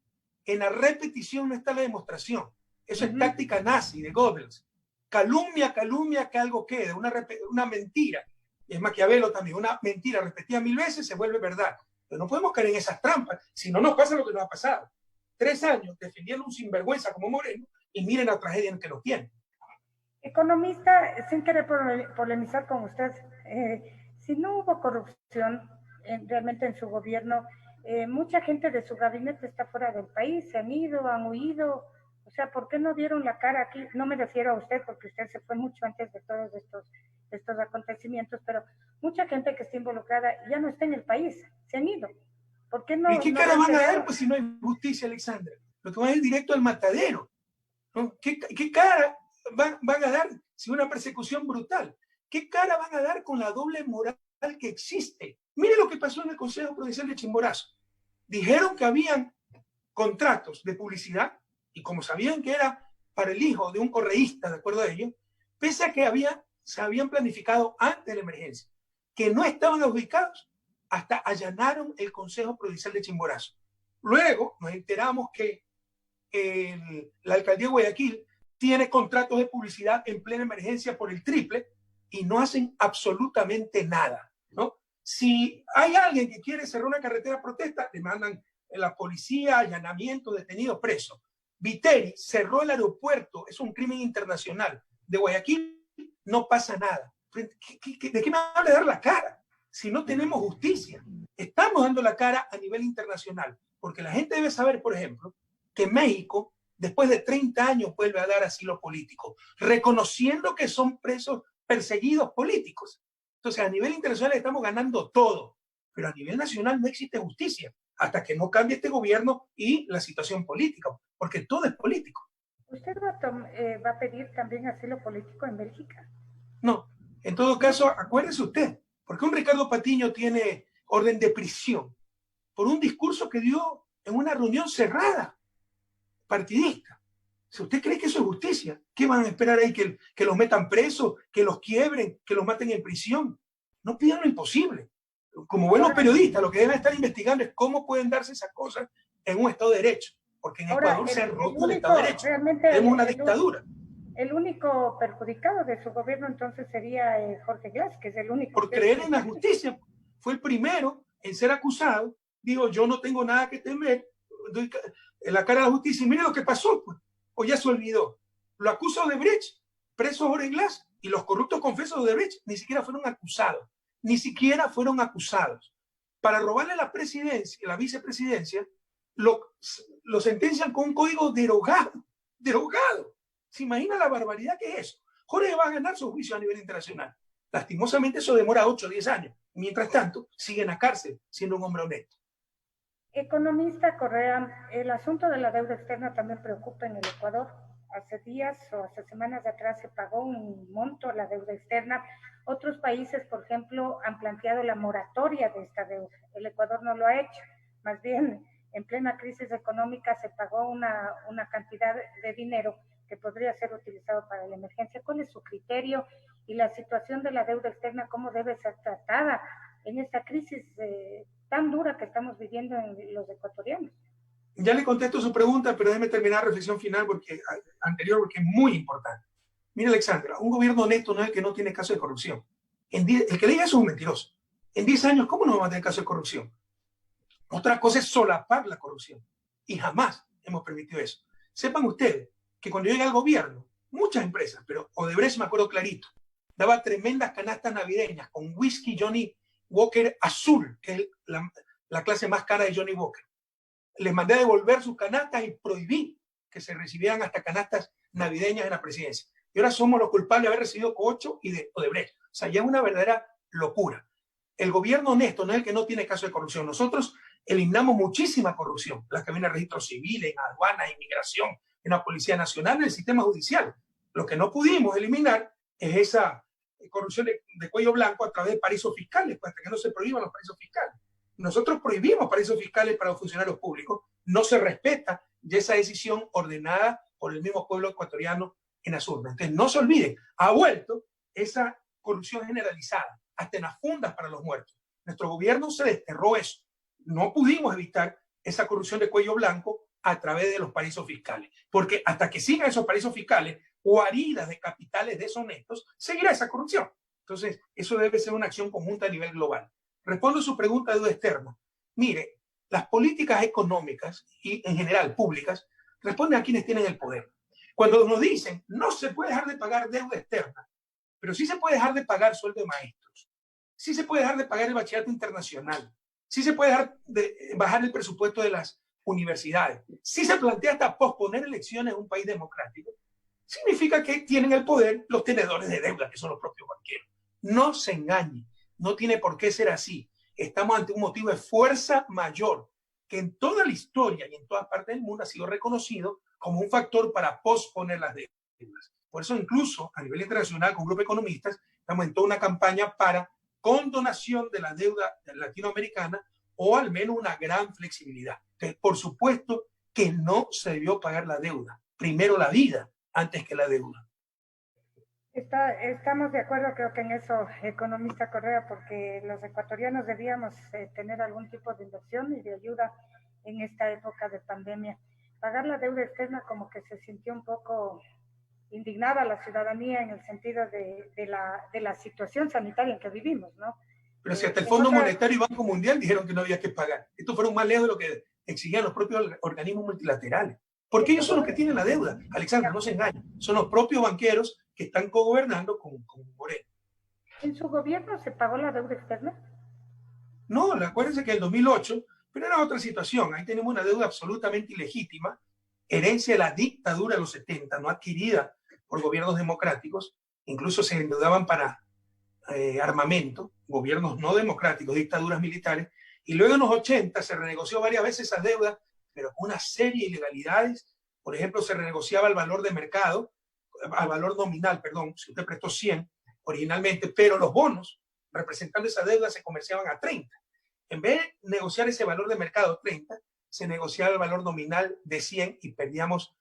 En la repetición no está la demostración. Eso es táctica nazi de Goebbels. Calumnia, que algo quede, una mentira. Y es Maquiavelo también, una mentira repetida 1000 veces se vuelve verdad. Pero no podemos caer en esas trampas, si no nos pasa lo que nos ha pasado. 3 años defendiendo un sinvergüenza como Moreno y miren la tragedia en que lo tiene. Economista, sin querer polemizar con usted, si no hubo corrupción realmente en su gobierno, mucha gente de su gabinete está fuera del país, se han ido, han huido. O sea, ¿por qué no dieron la cara aquí? No me refiero a usted, porque usted se fue mucho antes de todos estos acontecimientos, pero mucha gente que está involucrada ya no está en el país, se han ido. ¿Por qué no? ¿Y qué cara van a dar pues si no hay justicia, Alexandra? Lo que van a ir directo al matadero, ¿no? ¿Qué cara van a dar si una persecución brutal? ¿Qué cara van a dar con la doble moral que existe? Mire lo que pasó en el Consejo Provincial de Chimborazo. Dijeron que habían contratos de publicidad y como sabían que era para el hijo de un correísta, de acuerdo a ellos, pese a que se habían planificado antes de la emergencia, que no estaban ubicados, hasta allanaron el Consejo Provincial de Chimborazo. Luego nos enteramos que la alcaldía de Guayaquil tiene contratos de publicidad en plena emergencia por el triple y no hacen absolutamente nada, ¿no? Si hay alguien que quiere cerrar una carretera a protesta, le mandan la policía, allanamiento, detenidos, presos. Viteri cerró el aeropuerto, es un crimen internacional. De Guayaquil no pasa nada. ¿De qué me habla de dar la cara? Si no tenemos justicia, estamos dando la cara a nivel internacional, porque la gente debe saber, por ejemplo, que México, después de 30 años, vuelve a dar asilo político, reconociendo que son presos perseguidos políticos. Entonces, a nivel internacional estamos ganando todo, pero a nivel nacional no existe justicia hasta que no cambie este gobierno y la situación política, porque todo es político. ¿Usted va a pedir también asilo político en Bélgica? No, en todo caso, acuérdese usted, porque un Ricardo Patiño tiene orden de prisión por un discurso que dio en una reunión cerrada, partidista. Si usted cree que eso es justicia, ¿qué van a esperar ahí? ¿Que los metan presos, que los quiebren, que los maten en prisión? No pidan lo imposible. Como buenos periodistas, lo que deben estar investigando es cómo pueden darse esas cosas en un Estado de Derecho, porque en Ecuador se ha roto el Estado de Derecho. Tenemos una dictadura. El único perjudicado de su gobierno entonces sería Jorge Glass, que es el único. Por creer en la justicia. Fue el primero en ser acusado. Digo, yo no tengo nada que temer. Doy la cara a la justicia. Y mire lo que pasó, pues. O ya se olvidó. Lo acusa Odebrecht, preso Jorge Glass, y los corruptos confesos de Odebrecht ni siquiera fueron acusados. Ni siquiera fueron acusados. Para robarle la presidencia, la vicepresidencia, lo sentencian con un código derogado. Derogado. ¿Se imagina la barbaridad que es eso? Jorge va a ganar su juicio a nivel internacional. Lastimosamente eso demora 8 o 10 años. Mientras tanto, sigue en la cárcel siendo un hombre honesto. Economista Correa, el asunto de la deuda externa también preocupa en el Ecuador. Hace días o hace semanas atrás se pagó un monto a la deuda externa. Otros países, por ejemplo, han planteado la moratoria de esta deuda. El Ecuador no lo ha hecho. Más bien, en plena crisis económica se pagó una cantidad de dinero que podría ser utilizado para la emergencia. ¿Cuál es su criterio y la situación de la deuda externa, cómo debe ser tratada en esta crisis tan dura que estamos viviendo en los ecuatorianos? Ya le contesto su pregunta, pero déjeme terminar la reflexión final anterior, porque es muy importante. Mira, Alexandra, un gobierno honesto no es el que no tiene caso de corrupción. El que diga eso es un mentiroso. En 10 años, ¿cómo no vamos a tener caso de corrupción? Otra cosa es solapar la corrupción. Y jamás hemos permitido eso. Sepan ustedes que cuando yo llegué al gobierno, muchas empresas, pero Odebrecht me acuerdo clarito, daba tremendas canastas navideñas con whisky Johnny Walker azul, que es la clase más cara de Johnny Walker. Les mandé a devolver sus canastas y prohibí que se recibieran hasta canastas navideñas en la presidencia. Y ahora somos los culpables de haber recibido cocho y de Odebrecht. O sea, ya es una verdadera locura. El gobierno honesto no es el que no tiene caso de corrupción. Nosotros eliminamos muchísima corrupción, las que vienen en registros civiles, en aduanas, en inmigración, en la Policía Nacional, en el sistema judicial. Lo que no pudimos eliminar es esa corrupción de cuello blanco a través de paraísos fiscales, pues hasta que no se prohíban los paraísos fiscales. Nosotros prohibimos paraísos fiscales para los funcionarios públicos, no se respeta ya esa decisión ordenada por el mismo pueblo ecuatoriano en las urnas. Entonces, no se olviden, ha vuelto esa corrupción generalizada, hasta en las fundas para los muertos. Nuestro gobierno se desterró eso. No pudimos evitar esa corrupción de cuello blanco a través de los paraísos fiscales, porque hasta que sigan esos paraísos fiscales, guaridas de capitales deshonestos, seguirá esa corrupción. Entonces, eso debe ser una acción conjunta a nivel global. Respondo a su pregunta de deuda externa. Mire, las políticas económicas y en general públicas responden a quienes tienen el poder. Cuando nos dicen, no se puede dejar de pagar deuda externa, pero sí se puede dejar de pagar sueldo de maestros, sí se puede dejar de pagar el bachillerato internacional, sí se puede dejar de bajar el presupuesto de las universidades, sí se plantea hasta posponer elecciones en un país democrático, significa que tienen el poder los tenedores de deuda, que son los propios banqueros. No se engañen, no tiene por qué ser así. Estamos ante un motivo de fuerza mayor que en toda la historia y en todas partes del mundo ha sido reconocido como un factor para posponer las deudas. Por eso incluso a nivel internacional con un grupo de economistas estamos en toda una campaña para condonación de la deuda latinoamericana o al menos una gran flexibilidad. Entonces, por supuesto que no se debió pagar la deuda. Primero la vida antes que la deuda. Estamos de acuerdo, creo que en eso, economista Correa, porque los ecuatorianos debíamos tener algún tipo de inversión y de ayuda en esta época de pandemia. Pagar la deuda externa como que se sintió un poco indignada la ciudadanía en el sentido de la situación sanitaria en que vivimos, ¿no? Pero si hasta el Fondo Monetario y Banco Mundial dijeron que no había que pagar. Esto fueron más lejos de lo que exigían los propios organismos multilaterales. Porque ellos son los que tienen la deuda. Alexandra, no se engañen. Son los propios banqueros que están cogobernando con Moreno. ¿En su gobierno se pagó la deuda externa? No, acuérdense que en el 2008, pero era otra situación. Ahí tenemos una deuda absolutamente ilegítima, herencia de la dictadura de los 70, no adquirida por gobiernos democráticos. Incluso se endeudaban para armamento, gobiernos no democráticos, dictaduras militares. Y luego en los 80 se renegoció varias veces esas deudas, pero con una serie de ilegalidades. Por ejemplo, se renegociaba el valor de mercado, al valor nominal, perdón, si usted prestó 100 originalmente, pero los bonos representando esa deuda se comerciaban a 30. En vez de negociar ese valor de mercado 30, se negociaba el valor nominal de 100 y perdíamos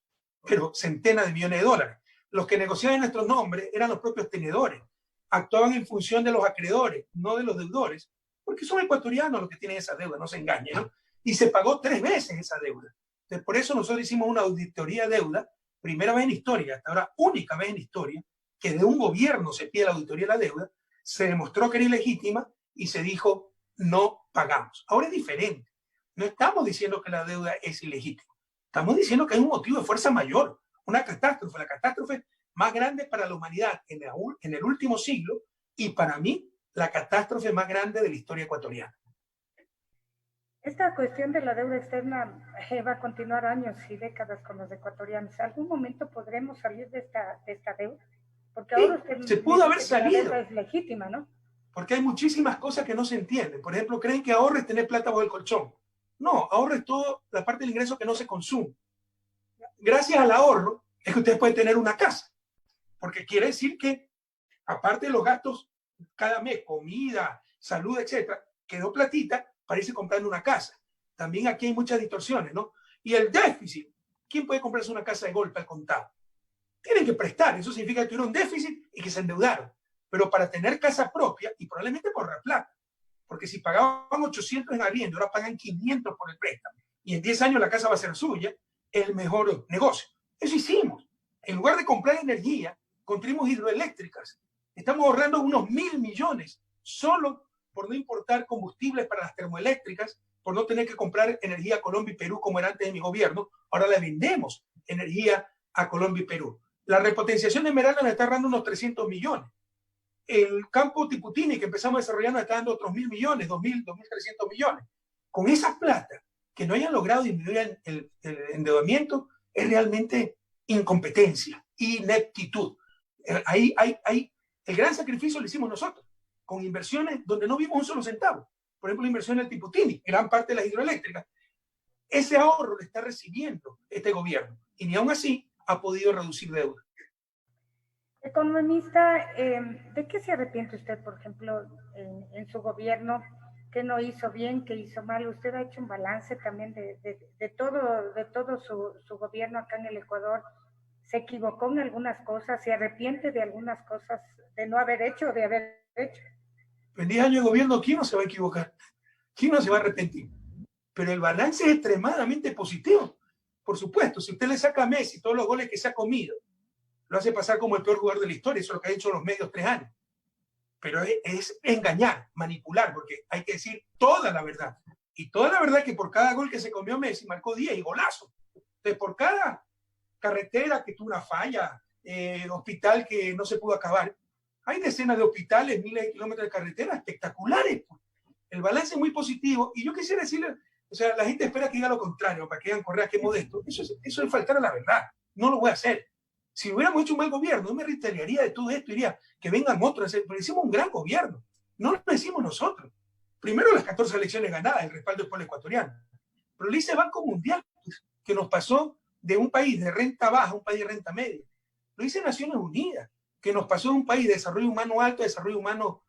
pero centenas de millones de dólares. Los que negociaban en nuestros nombres eran los propios tenedores, actuaban en función de los acreedores, no de los deudores, porque son ecuatorianos los que tienen esa deuda, no se engañen, ¿no? Y se pagó 3 veces esa deuda. Entonces, por eso nosotros hicimos una auditoría de deuda, primera vez en historia, hasta ahora única vez en historia, que de un gobierno se pide la auditoría de la deuda, se demostró que era ilegítima y se dijo no pagamos. Ahora es diferente. No estamos diciendo que la deuda es ilegítima. Estamos diciendo que hay un motivo de fuerza mayor, una catástrofe, la catástrofe más grande para la humanidad en el último siglo y para mí la catástrofe más grande de la historia ecuatoriana. Esta cuestión de la deuda externa va a continuar años y décadas con los ecuatorianos. ¿Algún momento podremos salir de esta deuda? Porque ahora se pudo haber salido. La deuda es legítima, ¿no? Porque hay muchísimas cosas que no se entienden. Por ejemplo, creen que ahorro es tener plata bajo el colchón. No, ahorro es toda la parte del ingreso que no se consume. Gracias al ahorro es que ustedes pueden tener una casa. Porque quiere decir que, aparte de los gastos cada mes, comida, salud, etcétera, quedó platita para irse comprando una casa. También aquí hay muchas distorsiones, ¿no? Y el déficit. ¿Quién puede comprarse una casa de golpe al contado? Tienen que prestar. Eso significa que tuvieron un déficit y que se endeudaron. Pero para tener casa propia y probablemente por la plata. Porque si pagaban 800 en arriendo, ahora pagan 500 por el préstamo. Y en 10 años la casa va a ser suya, es el mejor negocio. Eso hicimos. En lugar de comprar energía, construimos hidroeléctricas. Estamos ahorrando unos 1.000 millones solo por no importar combustibles para las termoeléctricas, por no tener que comprar energía a Colombia y Perú como era antes de mi gobierno. Ahora le vendemos energía a Colombia y Perú. La repotenciación de Esmeralda nos está dando unos 300 millones. El campo Tiputini que empezamos a desarrollar nos está dando otros 1.000 millones, 2.300 millones. Con esa plata, que no hayan logrado disminuir el endeudamiento, es realmente incompetencia, ineptitud. Ahí el gran sacrificio lo hicimos nosotros, con inversiones donde no vimos un solo centavo. Por ejemplo, la inversión en el Tiputini, gran parte de las hidroeléctricas. Ese ahorro lo está recibiendo este gobierno y ni aún así ha podido reducir deuda. Economista, ¿de qué se arrepiente usted, por ejemplo, en su gobierno? ¿Qué no hizo bien? ¿Qué hizo mal? Usted ha hecho un balance también de todo su gobierno acá en el Ecuador. ¿Se equivocó en algunas cosas? ¿Se arrepiente de algunas cosas de no haber hecho o de haber hecho? En 10 años de gobierno, ¿quién no se va a equivocar? ¿Quién no se va a arrepentir? Pero el balance es extremadamente positivo. Por supuesto, si usted le saca a Messi todos los goles que se ha comido, lo hace pasar como el peor jugador de la historia. Eso es lo que ha hecho los medios 3 años. Pero es engañar, manipular, porque hay que decir toda la verdad. Y toda la verdad es que por cada gol que se comió Messi, marcó 10 y golazo. Entonces, por cada carretera que tuvo una falla, hospital que no se pudo acabar, hay decenas de hospitales, miles de kilómetros de carretera espectaculares. El balance es muy positivo. Y yo quisiera decirle, o sea, la gente espera que diga lo contrario, para que digan, Correa, qué modesto. Eso es faltar a la verdad. No lo voy a hacer. Si hubiéramos hecho un mal gobierno, yo me retaliaría de todo esto, diría que vengan otros, pero hicimos un gran gobierno. No lo hicimos nosotros. Primero las 14 elecciones ganadas, el respaldo del pueblo ecuatoriano. Pero lo hice Banco Mundial, pues, que nos pasó de un país de renta baja a un país de renta media. Lo hice Naciones Unidas, que nos pasó de un país de desarrollo humano alto a desarrollo humano,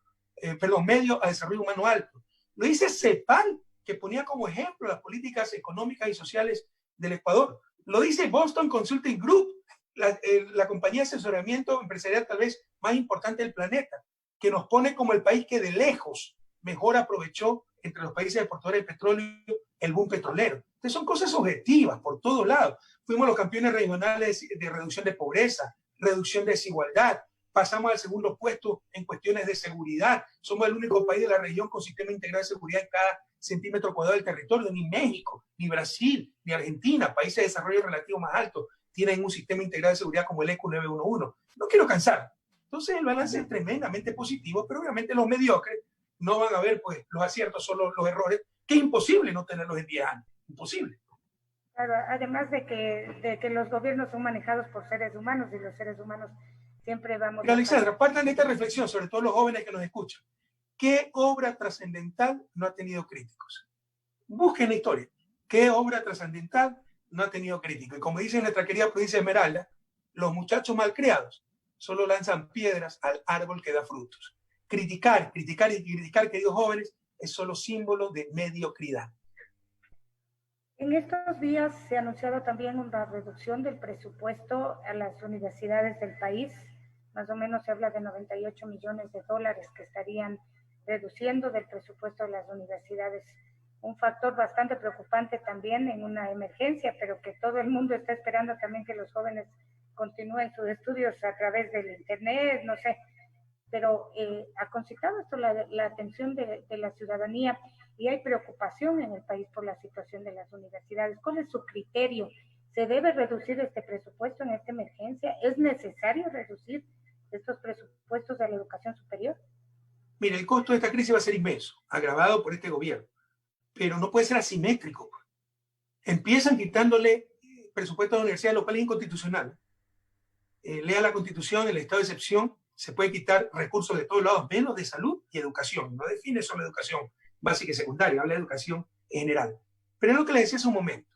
medio a desarrollo humano alto. Lo hice CEPAL, que ponía como ejemplo las políticas económicas y sociales del Ecuador. Lo dice Boston Consulting Group, la compañía de asesoramiento empresarial tal vez más importante del planeta, que nos pone como el país que de lejos mejor aprovechó entre los países exportadores de petróleo el boom petrolero. Entonces son cosas objetivas por todos lados. Fuimos los campeones regionales de reducción de pobreza, reducción de desigualdad, pasamos al segundo puesto en cuestiones de seguridad. Somos el único país de la región con sistema integrado de seguridad en cada centímetro cuadrado del territorio. Ni México, ni Brasil, ni Argentina, países de desarrollo relativo más alto, tienen un sistema integrado de seguridad como el ECU 911. No quiero cansar. Entonces el balance es tremendamente positivo, pero obviamente los mediocres no van a ver pues, los aciertos, solo los errores, que es imposible no tenerlos en 10 años. Imposible. Claro, además de que los gobiernos son manejados por seres humanos y los seres humanos siempre vamos... Pero Alexandra, partan de esta reflexión, sobre todo los jóvenes que nos escuchan. ¿Qué obra trascendental no ha tenido críticos? Busquen la historia. ¿Qué obra trascendental no ha tenido críticos? Y como dice nuestra querida provincia de Esmeralda, los muchachos malcriados solo lanzan piedras al árbol que da frutos. Criticar, queridos jóvenes, es solo símbolo de mediocridad. En estos días se ha anunciado también una reducción del presupuesto a las universidades del país. Más o menos se habla de 98 millones de dólares que estarían reduciendo del presupuesto de las universidades. Un factor bastante preocupante también en una emergencia, pero que todo el mundo está esperando también que los jóvenes continúen sus estudios a través del internet, no sé. Pero ha concitado esto la atención de la ciudadanía y hay preocupación en el país por la situación de las universidades. ¿Cuál es su criterio? ¿Se debe reducir este presupuesto en esta emergencia? ¿Es necesario reducir estos presupuestos de la educación superior? Mira, el costo de esta crisis va a ser inmenso, agravado por este gobierno, pero no puede ser asimétrico. Empiezan quitándole presupuesto a la universidad, lo cual es inconstitucional. Lea la Constitución, el estado de excepción, se puede quitar recursos de todos lados, menos de salud y educación. No define solo educación básica y secundaria, habla de educación en general. Pero es lo que les decía hace un momento.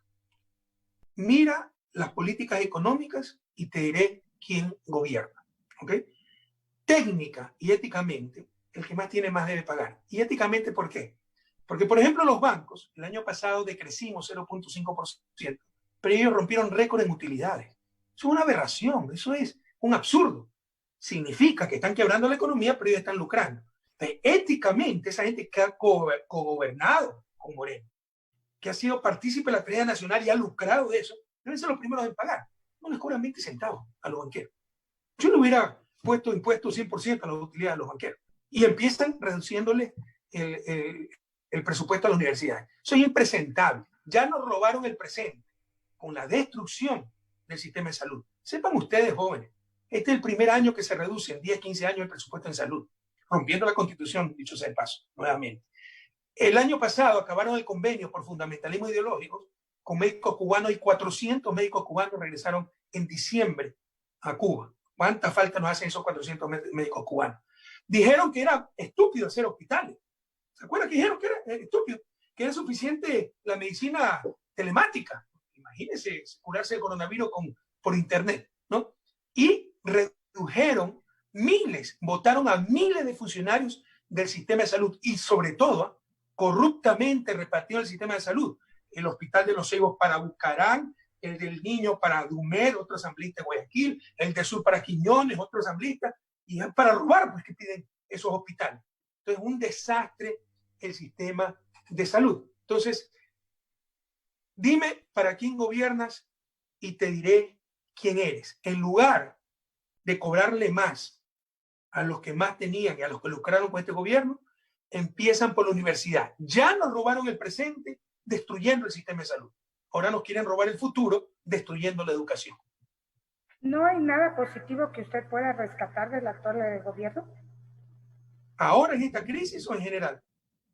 Mira las políticas económicas y te diré quién gobierna. ¿Okay? Técnica y éticamente, el que más tiene más debe pagar. ¿Y éticamente por qué? Porque, por ejemplo, los bancos, el año pasado decrecimos 0.5%, pero ellos rompieron récord en utilidades. Eso es una aberración, eso es un absurdo. Significa que están quebrando la economía, pero ellos están lucrando. Entonces, éticamente, esa gente que ha cogobernado con Moreno, que ha sido partícipe de la tragedia nacional y ha lucrado de eso, deben ser los primeros en pagar. No les cobran 20 centavos a los banqueros. yo le hubiera puesto impuesto 100% a las utilidades de los banqueros. Y empiezan reduciéndole el presupuesto a las universidades. Eso es impresentable. Ya nos robaron el presente con la destrucción del sistema de salud. Sepan ustedes, jóvenes, este es el primer año que se reduce en 10, 15 años el presupuesto en salud, rompiendo la Constitución, dicho sea de paso, nuevamente. El año pasado acabaron el convenio por fundamentalismo ideológico con médicos cubanos y 400 médicos cubanos regresaron en diciembre a Cuba. ¿Cuánta falta nos hacen esos 400 médicos cubanos? Dijeron que era estúpido hacer hospitales. ¿Se acuerdan que dijeron que era estúpido? Que era suficiente la medicina telemática. Imagínense curarse el coronavirus por internet, ¿no? Y redujeron votaron a miles de funcionarios del sistema de salud y sobre todo corruptamente repartieron el sistema de salud. El hospital de los Ceibos para Bucarán, el del Niño para Dumer, otro asambleísta de Guayaquil, el del Sur para Quiñones, otro asambleísta, y es para robar, pues que piden esos hospitales. Entonces, un desastre el sistema de salud. Entonces, dime para quién gobiernas y te diré quién eres. En lugar de cobrarle más a los que más tenían y a los que lucraron con este gobierno, empiezan por la universidad. Ya nos robaron el presente destruyendo el sistema de salud. Ahora nos quieren robar el futuro destruyendo la educación. ¿No hay nada positivo que usted pueda rescatar del actual gobierno? ¿Ahora en esta crisis o en general?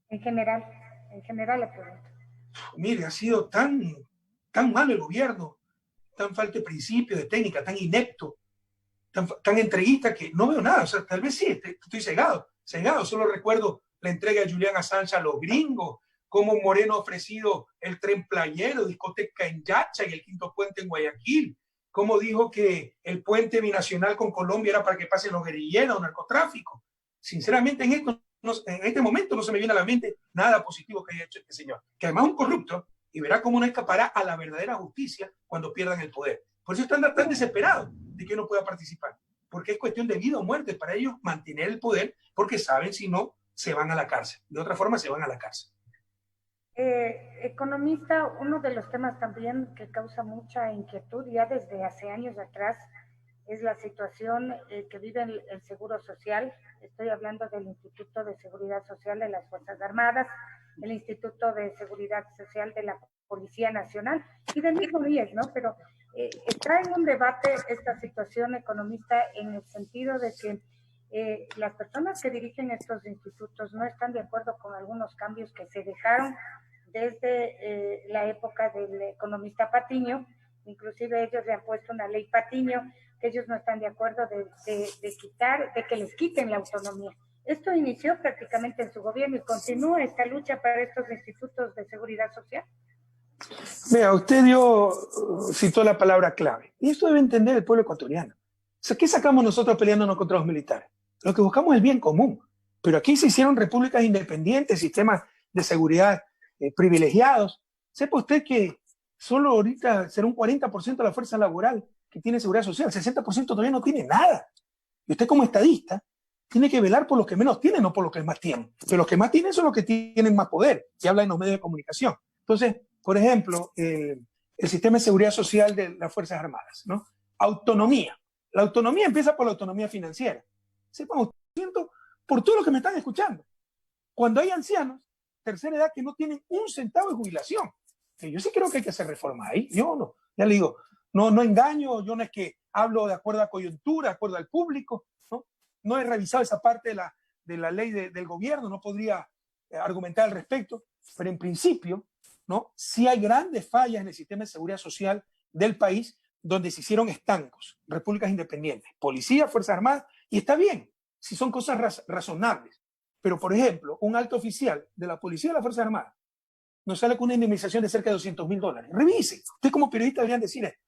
En general le pregunto. Mire, ha sido tan malo el gobierno, tan falta de principio, de técnica, tan inepto, tan entreguista que no veo nada. O sea, tal vez sí, estoy cegado. Solo recuerdo la entrega de Julian Assange a los gringos, cómo Moreno ha ofrecido el tren playero, discoteca en Yacha y el quinto puente en Guayaquil, cómo dijo que el puente binacional con Colombia era para que pasen los guerrilleros o narcotráfico. Sinceramente, en este momento no se me viene a la mente nada positivo que haya hecho este señor, que además es un corrupto y verá cómo no escapará a la verdadera justicia cuando pierdan el poder. Por eso están tan desesperados de que no pueda participar, porque es cuestión de vida o muerte para ellos mantener el poder, porque saben si no, se van a la cárcel. De otra forma, se van a la cárcel. Economista, uno de los temas también que causa mucha inquietud ya desde hace años atrás es la situación que vive el Seguro Social. Estoy hablando del Instituto de Seguridad Social de las Fuerzas Armadas, el Instituto de Seguridad Social de la Policía Nacional y del mismo IES, ¿no? Pero está en un debate esta situación, economista, en el sentido de que las personas que dirigen estos institutos no están de acuerdo con algunos cambios que se dejaron desde la época del economista Patiño. Inclusive ellos le han puesto una ley Patiño, que ellos no están de acuerdo de que les quiten la autonomía. Esto inició prácticamente en su gobierno y continúa esta lucha para estos institutos de seguridad social. Vea, usted citó la palabra clave, y esto debe entender el pueblo ecuatoriano. O sea, ¿qué sacamos nosotros peleándonos contra los militares? Lo que buscamos es el bien común, pero aquí se hicieron repúblicas independientes, sistemas de seguridad privilegiados. Sepa usted que solo ahorita será un 40% de la fuerza laboral que tiene seguridad social, el 60% todavía no tiene nada. Y usted como estadista tiene que velar por los que menos tienen, no por los que más tienen. Pero los que más tienen son los que tienen más poder, se habla en los medios de comunicación. Entonces, por ejemplo, el sistema de seguridad social de las Fuerzas Armadas, ¿no? Autonomía. La autonomía empieza por la autonomía financiera. Sepan ustedes, por todo lo que me están escuchando. Cuando hay ancianos, tercera edad, que no tienen un centavo de jubilación. Yo sí creo que hay que hacer reformas ahí. Yo no, ya le digo, no engaño, yo no es que hablo de acuerdo a coyuntura, de acuerdo al público, no he revisado esa parte de la ley del gobierno, no podría argumentar al respecto, pero en principio, ¿no? Sí hay grandes fallas en el sistema de seguridad social del país donde se hicieron estancos, repúblicas independientes, policía, Fuerzas Armadas, y está bien, si son cosas razonables. Pero, por ejemplo, un alto oficial de la policía de las Fuerzas Armadas nos sale con una indemnización de cerca de $200,000. Revise. Usted como periodista deberían decir esto.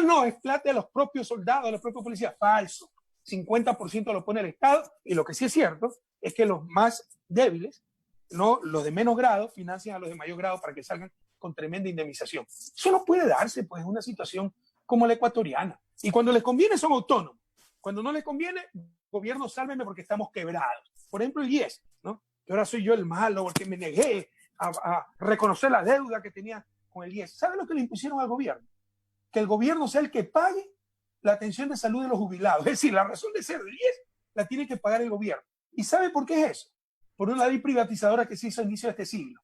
No, es plata de los propios soldados, de los propios policías. Falso. 50% lo pone el Estado, y lo que sí es cierto es que los más débiles, no, los de menos grado, financian a los de mayor grado para que salgan con tremenda indemnización. Eso no puede darse, pues, en una situación como la ecuatoriana. Y cuando les conviene son autónomos. Cuando no les conviene, gobierno, sálvenme porque estamos quebrados. Por ejemplo, el IES, ¿no? Que ahora soy yo el malo porque me negué a reconocer la deuda que tenía con el IES. ¿Sabe lo que le impusieron al gobierno? Que el gobierno sea el que pague la atención de salud de los jubilados. Es decir, la razón de ser del IES la tiene que pagar el gobierno. ¿Y sabe por qué es eso? Por una ley privatizadora que se hizo a inicio de este siglo,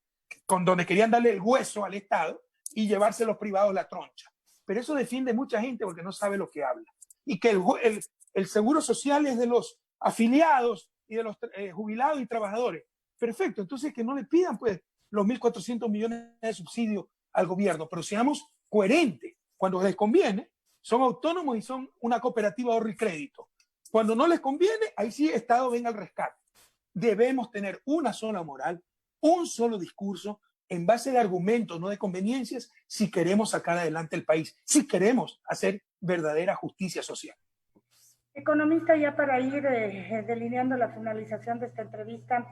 con donde querían darle el hueso al Estado y llevarse a los privados la troncha. Pero eso defiende mucha gente porque no sabe lo que habla. Y que el seguro social es de los afiliados y de los jubilados y trabajadores. Perfecto, entonces que no le pidan pues los 1.400 millones de subsidios al gobierno, pero seamos coherentes. Cuando les conviene, son autónomos y son una cooperativa de ahorro y crédito. Cuando no les conviene, ahí sí Estado venga al rescate. Debemos tener una sola moral, un solo discurso, en base de argumentos, no de conveniencias, si queremos sacar adelante el país, si queremos hacer verdadera justicia social. Economista, ya para ir delineando la finalización de esta entrevista,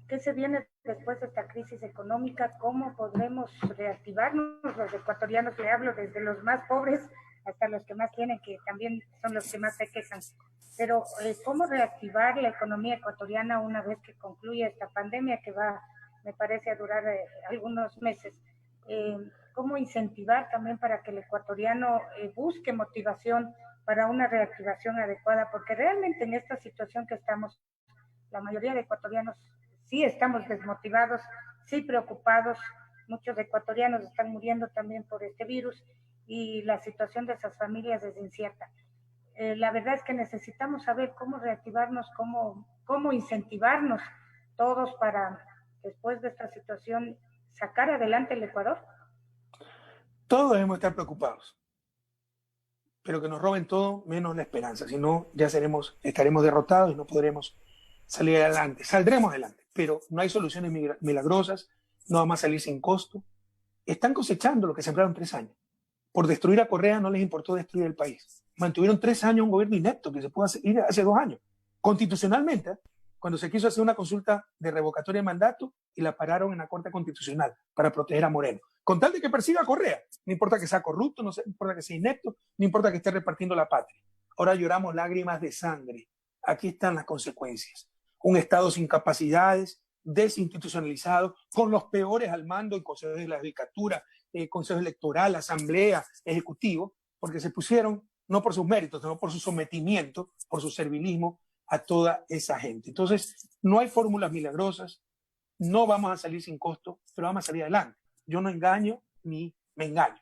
¿qué se viene después de esta crisis económica? ¿Cómo podremos reactivarnos? Los ecuatorianos, le hablo desde los más pobres hasta los que más tienen, que también son los que más se quejan. Pero, ¿cómo reactivar la economía ecuatoriana una vez que concluya esta pandemia que va, me parece, a durar algunos meses? ¿Cómo incentivar también para que el ecuatoriano busque motivación para una reactivación adecuada? Porque realmente en esta situación que estamos, la mayoría de ecuatorianos sí estamos desmotivados, sí preocupados, muchos ecuatorianos están muriendo también por este virus y la situación de esas familias es incierta. La verdad es que necesitamos saber cómo reactivarnos, cómo incentivarnos todos para, después de esta situación, sacar adelante el Ecuador. Todos debemos estar preocupados, pero que nos roben todo menos la esperanza, si no ya estaremos derrotados y no podremos salir adelante. Saldremos adelante, pero no hay soluciones milagrosas, no vamos a salir sin costo. Están cosechando lo que sembraron 3 años. Por destruir a Correa no les importó destruir el país. Mantuvieron 3 años un gobierno inepto que se pudo ir hace 2 años. Constitucionalmente, cuando se quiso hacer una consulta de revocatoria de mandato y la pararon en la Corte Constitucional para proteger a Moreno. Con tal de que persiga a Correa. No importa que sea corrupto, no importa que sea inepto, no importa que esté repartiendo la patria. Ahora lloramos lágrimas de sangre. Aquí están las consecuencias. Un Estado sin capacidades, desinstitucionalizado, con los peores al mando en consejos de la judicatura, consejo electoral, asamblea, ejecutivo, porque se pusieron no por sus méritos, sino por su sometimiento, por su servilismo a toda esa gente. Entonces, no hay fórmulas milagrosas, no vamos a salir sin costo, pero vamos a salir adelante. Yo no engaño ni me engaño.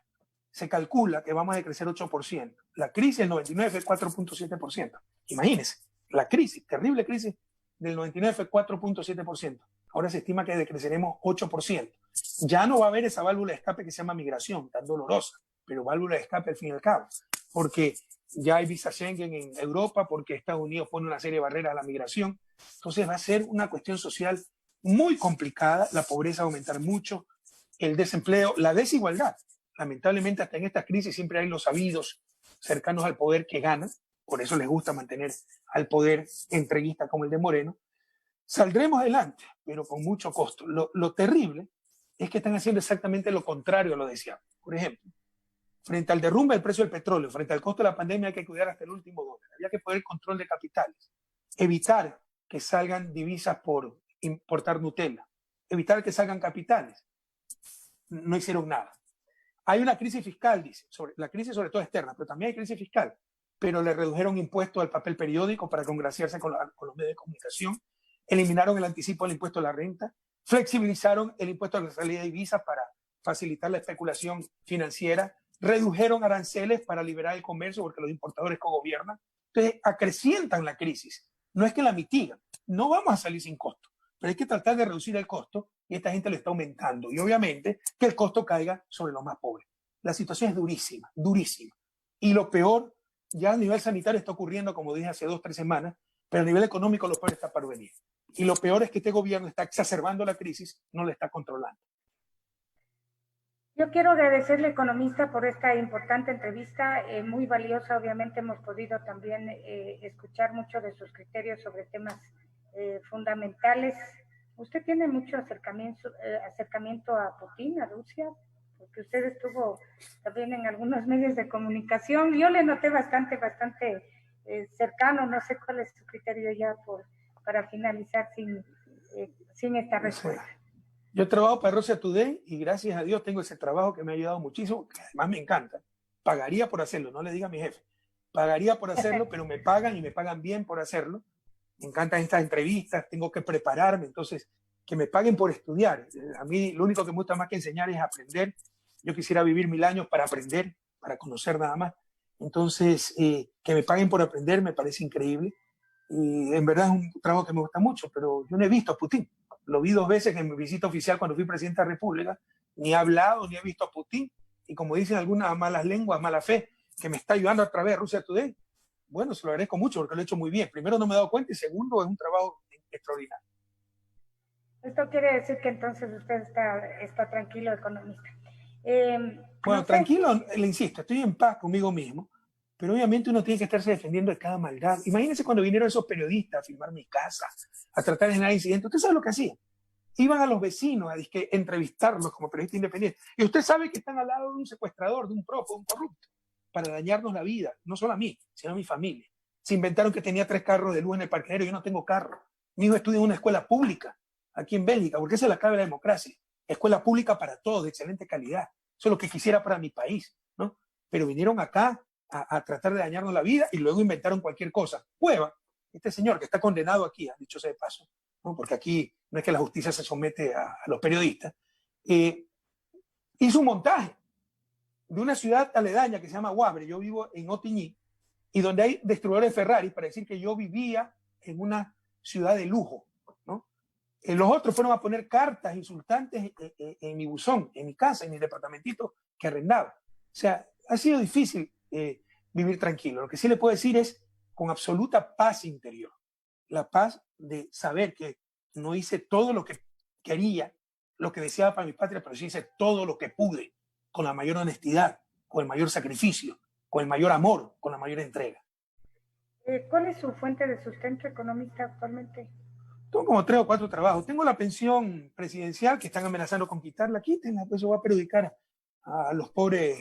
Se calcula que vamos a decrecer 8%. La crisis del 99 fue 4.7%. Imagínense, la crisis, terrible crisis del 99 fue 4.7%. Ahora se estima que decreceremos 8%. Ya no va a haber esa válvula de escape que se llama migración, tan dolorosa, pero válvula de escape al fin y al cabo, porque ya hay visa Schengen en Europa, porque Estados Unidos pone una serie de barreras a la migración. Entonces va a ser una cuestión social muy complicada, la pobreza va a aumentar mucho, el desempleo, la desigualdad. Lamentablemente hasta en esta crisis siempre hay los sabidos cercanos al poder que ganan, por eso les gusta mantener al poder entreguista como el de Moreno. Saldremos adelante, pero con mucho costo. Lo terrible es que están haciendo exactamente lo contrario a lo deseado. Por ejemplo, frente al derrumbe del precio del petróleo, frente al costo de la pandemia, hay que cuidar hasta el último dólar. Había que poner control de capitales, evitar que salgan divisas por importar Nutella, evitar que salgan capitales. No hicieron nada. Hay una crisis fiscal, dice, la crisis sobre todo externa, pero también hay crisis fiscal. Pero le redujeron impuestos al papel periódico para congraciarse con los medios de comunicación, eliminaron el anticipo del impuesto a la renta, flexibilizaron el impuesto a la salida de divisas para facilitar la especulación financiera, redujeron aranceles para liberar el comercio porque los importadores cogobiernan. Entonces, acrecientan la crisis. No es que la mitigan. No vamos a salir sin costo, pero hay que tratar de reducir el costo y esta gente lo está aumentando. Y obviamente que el costo caiga sobre los más pobres. La situación es durísima, durísima. Y lo peor, ya a nivel sanitario está ocurriendo, como dije hace 2 o 3 semanas, pero a nivel económico lo peor está para venir. Y lo peor es que este gobierno está exacerbando la crisis, no la está controlando. Yo quiero agradecerle, economista, por esta importante entrevista, muy valiosa. Obviamente hemos podido también escuchar mucho de sus criterios sobre temas fundamentales. ¿Usted tiene mucho acercamiento a Putin, a Rusia? Porque usted estuvo también en algunos medios de comunicación. Yo le noté bastante cercano. No sé cuál es su criterio ya para finalizar sin esta respuesta. Yo trabajo para Russia Today y gracias a Dios tengo ese trabajo que me ha ayudado muchísimo, que además me encanta. Pagaría por hacerlo, no le diga a mi jefe, pagaría por hacerlo, pero me pagan y me pagan bien por hacerlo. Me encantan estas entrevistas, tengo que prepararme, entonces que me paguen por estudiar. A mí lo único que me gusta más que enseñar es aprender. Yo quisiera vivir 1000 años para aprender, para conocer nada más. Entonces, que me paguen por aprender me parece increíble. Y en verdad es un trabajo que me gusta mucho, pero yo no he visto a Putin. Lo vi 2 veces en mi visita oficial cuando fui presidente de la República. Ni he hablado, ni he visto a Putin. Y como dicen algunas malas lenguas, mala fe, que me está ayudando a través de Rusia Today. Bueno, se lo agradezco mucho porque lo he hecho muy bien. Primero, no me he dado cuenta y segundo, es un trabajo extraordinario. Esto quiere decir que entonces usted está tranquilo, economista. Bueno, No sé. tranquilo, le insisto, estoy en paz conmigo mismo, pero obviamente uno tiene que estarse defendiendo de cada maldad. Imagínense cuando vinieron esos periodistas a filmar mi casa, a tratar de generar incidentes. ¿Usted sabe lo que hacían? Iban a los vecinos a entrevistarlos como periodistas independientes. Y usted sabe que están al lado de un secuestrador, de un prófugo, de un corrupto, para dañarnos la vida, no solo a mí, sino a mi familia. Se inventaron que tenía 3 carros de luz en el parqueadero, yo no tengo carro. Mi hijo estudia en una escuela pública, aquí en Bélgica, porque esa es la clave de la democracia. Escuela pública para todos, de excelente calidad. Eso es lo que quisiera para mi país, ¿no? Pero vinieron acá a tratar de dañarnos la vida y luego inventaron cualquier cosa. Cueva, este señor que está condenado aquí, dicho sea de paso, ¿no? Porque aquí no es que la justicia se somete a los periodistas, hizo un montaje de una ciudad aledaña que se llama Guabre. Yo vivo en Otigny, y donde hay destructores de Ferrari, para decir que yo vivía en una ciudad de lujo, ¿no? Los otros fueron a poner cartas insultantes en mi buzón, en mi casa, en mi departamentito que arrendaba. O sea, ha sido difícil vivir tranquilo. Lo que sí le puedo decir es con absoluta paz interior. La paz de saber que no hice todo lo que quería, lo que deseaba para mi patria, pero sí hice todo lo que pude, con la mayor honestidad, con el mayor sacrificio, con el mayor amor, con la mayor entrega. ¿Cuál es su fuente de sustento, economista, actualmente? Tengo como 3 o 4 trabajos. Tengo la pensión presidencial que están amenazando con quitarla. Quítenla, pues eso va a perjudicar a los pobres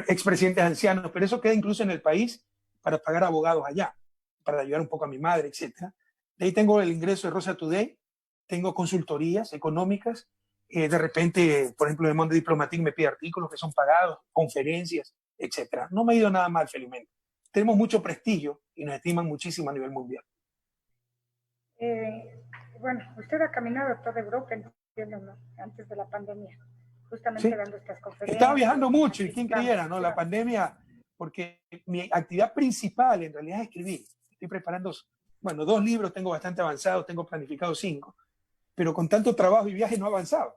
expresidentes ancianos, pero eso queda incluso en el país para pagar abogados allá, para ayudar un poco a mi madre, etc. De ahí tengo el ingreso de Rosa Today, tengo consultorías económicas, de repente, por ejemplo, el Monde Diplomatique me pide artículos que son pagados, conferencias, etc. No me ha ido nada mal, felizmente. Tenemos mucho prestigio y nos estiman muchísimo a nivel mundial. Bueno, usted ha caminado toda Europa, entiendo, ¿no? Antes de la pandemia, justamente ¿Sí? dando estas conferencias. Estaba viajando mucho y quién creyera, ¿no? La pandemia, porque mi actividad principal en realidad es escribir. Estoy preparando, bueno, 2 libros, tengo bastante avanzados, tengo planificado 5, pero con tanto trabajo y viaje no he avanzado.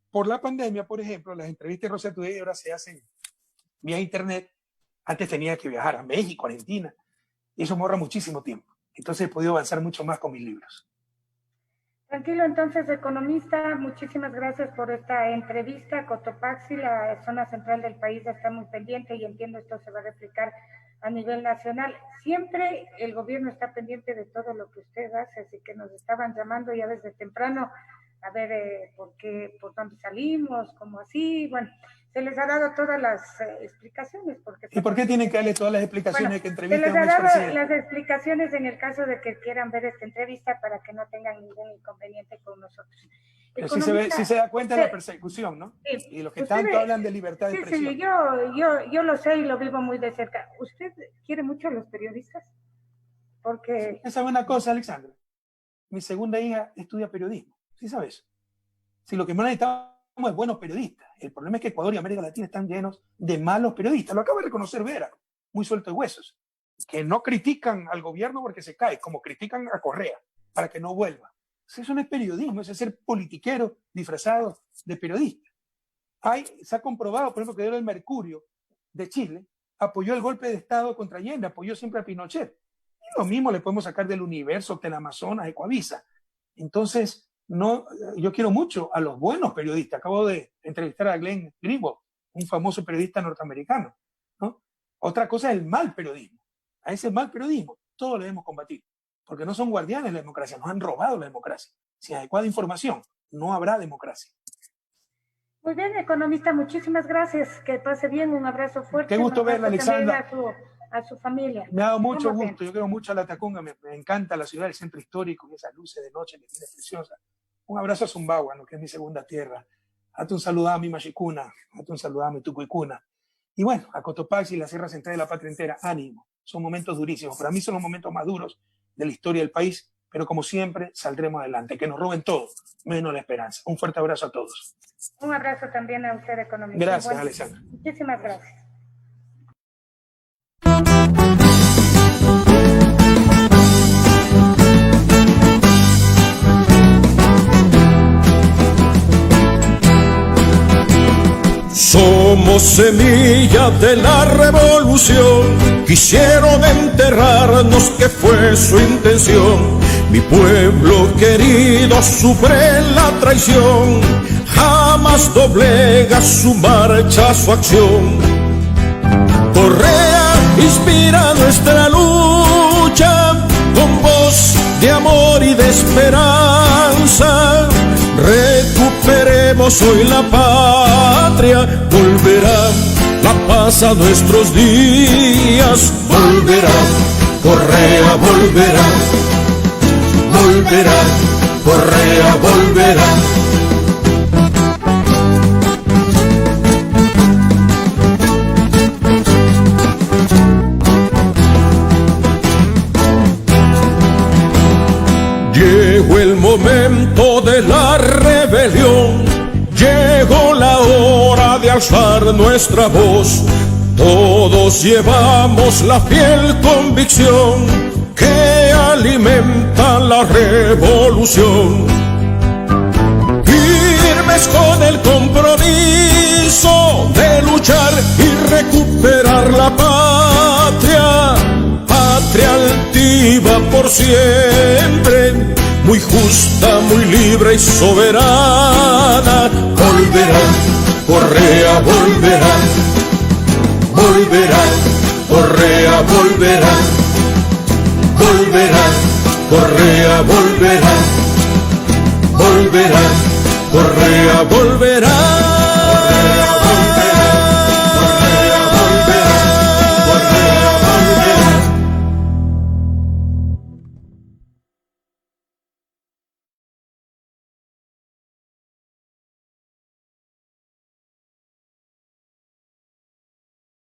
Por la pandemia, por ejemplo, las entrevistas de Rosa Today ahora se hacen vía internet. Antes tenía que viajar a México, Argentina, y eso me ahorra muchísimo tiempo. Entonces he podido avanzar mucho más con mis libros. Tranquilo, entonces, economista, muchísimas gracias por esta entrevista. Cotopaxi, la zona central del país, está muy pendiente y entiendo esto se va a replicar a nivel nacional. Siempre el gobierno está pendiente de todo lo que usted hace, así que nos estaban llamando ya desde temprano a ver por dónde salimos, cómo así. Bueno, se les ha dado todas las explicaciones. ¿Y por qué tienen que darle todas las explicaciones bueno, que entrevisten se a un les ha dado expresidente? las explicaciones en el caso de que quieran ver esta entrevista para que no tengan ningún inconveniente con nosotros. Si se da cuenta de la persecución, ¿no? Sí, Y los que tanto hablan de libertad de expresión. Sí, yo lo sé y lo vivo muy de cerca. ¿Usted quiere mucho a los periodistas? Porque... Sí, ¿sabe una cosa, Alexandra? Mi segunda hija estudia periodismo. ¿Sí sabes? Si lo que más necesitamos es buenos periodistas. El problema es que Ecuador y América Latina están llenos de malos periodistas. Lo acaba de reconocer Vera, muy suelto de huesos, que no critican al gobierno porque se cae, como critican a Correa para que no vuelva. Eso no es periodismo, eso es ser politiquero disfrazado de periodista. Se ha comprobado, por ejemplo, que el Mercurio de Chile apoyó el golpe de Estado contra Allende, apoyó siempre a Pinochet. Y lo mismo le podemos sacar del Universo, Teleamazonas, Ecoavisa. Entonces, no, yo quiero mucho a los buenos periodistas. Acabo de entrevistar a Glenn Greenwald, un famoso periodista norteamericano, ¿no? Otra cosa es el mal periodismo. A ese mal periodismo todos lo debemos combatir, porque no son guardianes de la democracia, nos han robado la democracia. Sin adecuada información, no habrá democracia. Muy bien, economista, muchísimas gracias. Que pase bien, un abrazo fuerte. Qué gusto verla, Alexandra. A su familia. Me ha dado mucho gusto. Yo quiero mucho a La Tacunga, me encanta la ciudad, el centro histórico, y esas luces de noche que tiene preciosas. Un abrazo a Sumbawa, ¿no? Que es mi segunda tierra. Hazte un saludo a mi Machicuna, hazte un saludo a mi Tucuicuna. Y bueno, a Cotopaxi y la Sierra Central de la patria entera, ánimo. Son momentos durísimos. Para mí son los momentos más duros de la historia del país, pero como siempre saldremos adelante. Que nos roben todo, menos la esperanza. Un fuerte abrazo a todos. Un abrazo también a usted, economista. Gracias, Alessandra. Muchísimas gracias. Somos semilla de la revolución, quisieron enterrarnos, que fue su intención. Mi pueblo querido sufre la traición, jamás doblega su marcha, su acción. Correa inspira nuestra lucha, con voz de amor y de esperanza. Recuperemos hoy la patria, volverá la paz a nuestros días. Volverá, Correa volverá, volverá, Correa volverá. Llegó el momento de la rebelión, llegó la hora de alzar nuestra voz. Todos llevamos la fiel convicción que alimenta la revolución. Firmes con el compromiso de luchar y recuperar la patria, patria altiva por siempre, muy justa, muy libre y soberana. Volverá, Correa volverá, volverá, Correa volverá, volverá, Correa volverá, volverá, Correa volverá.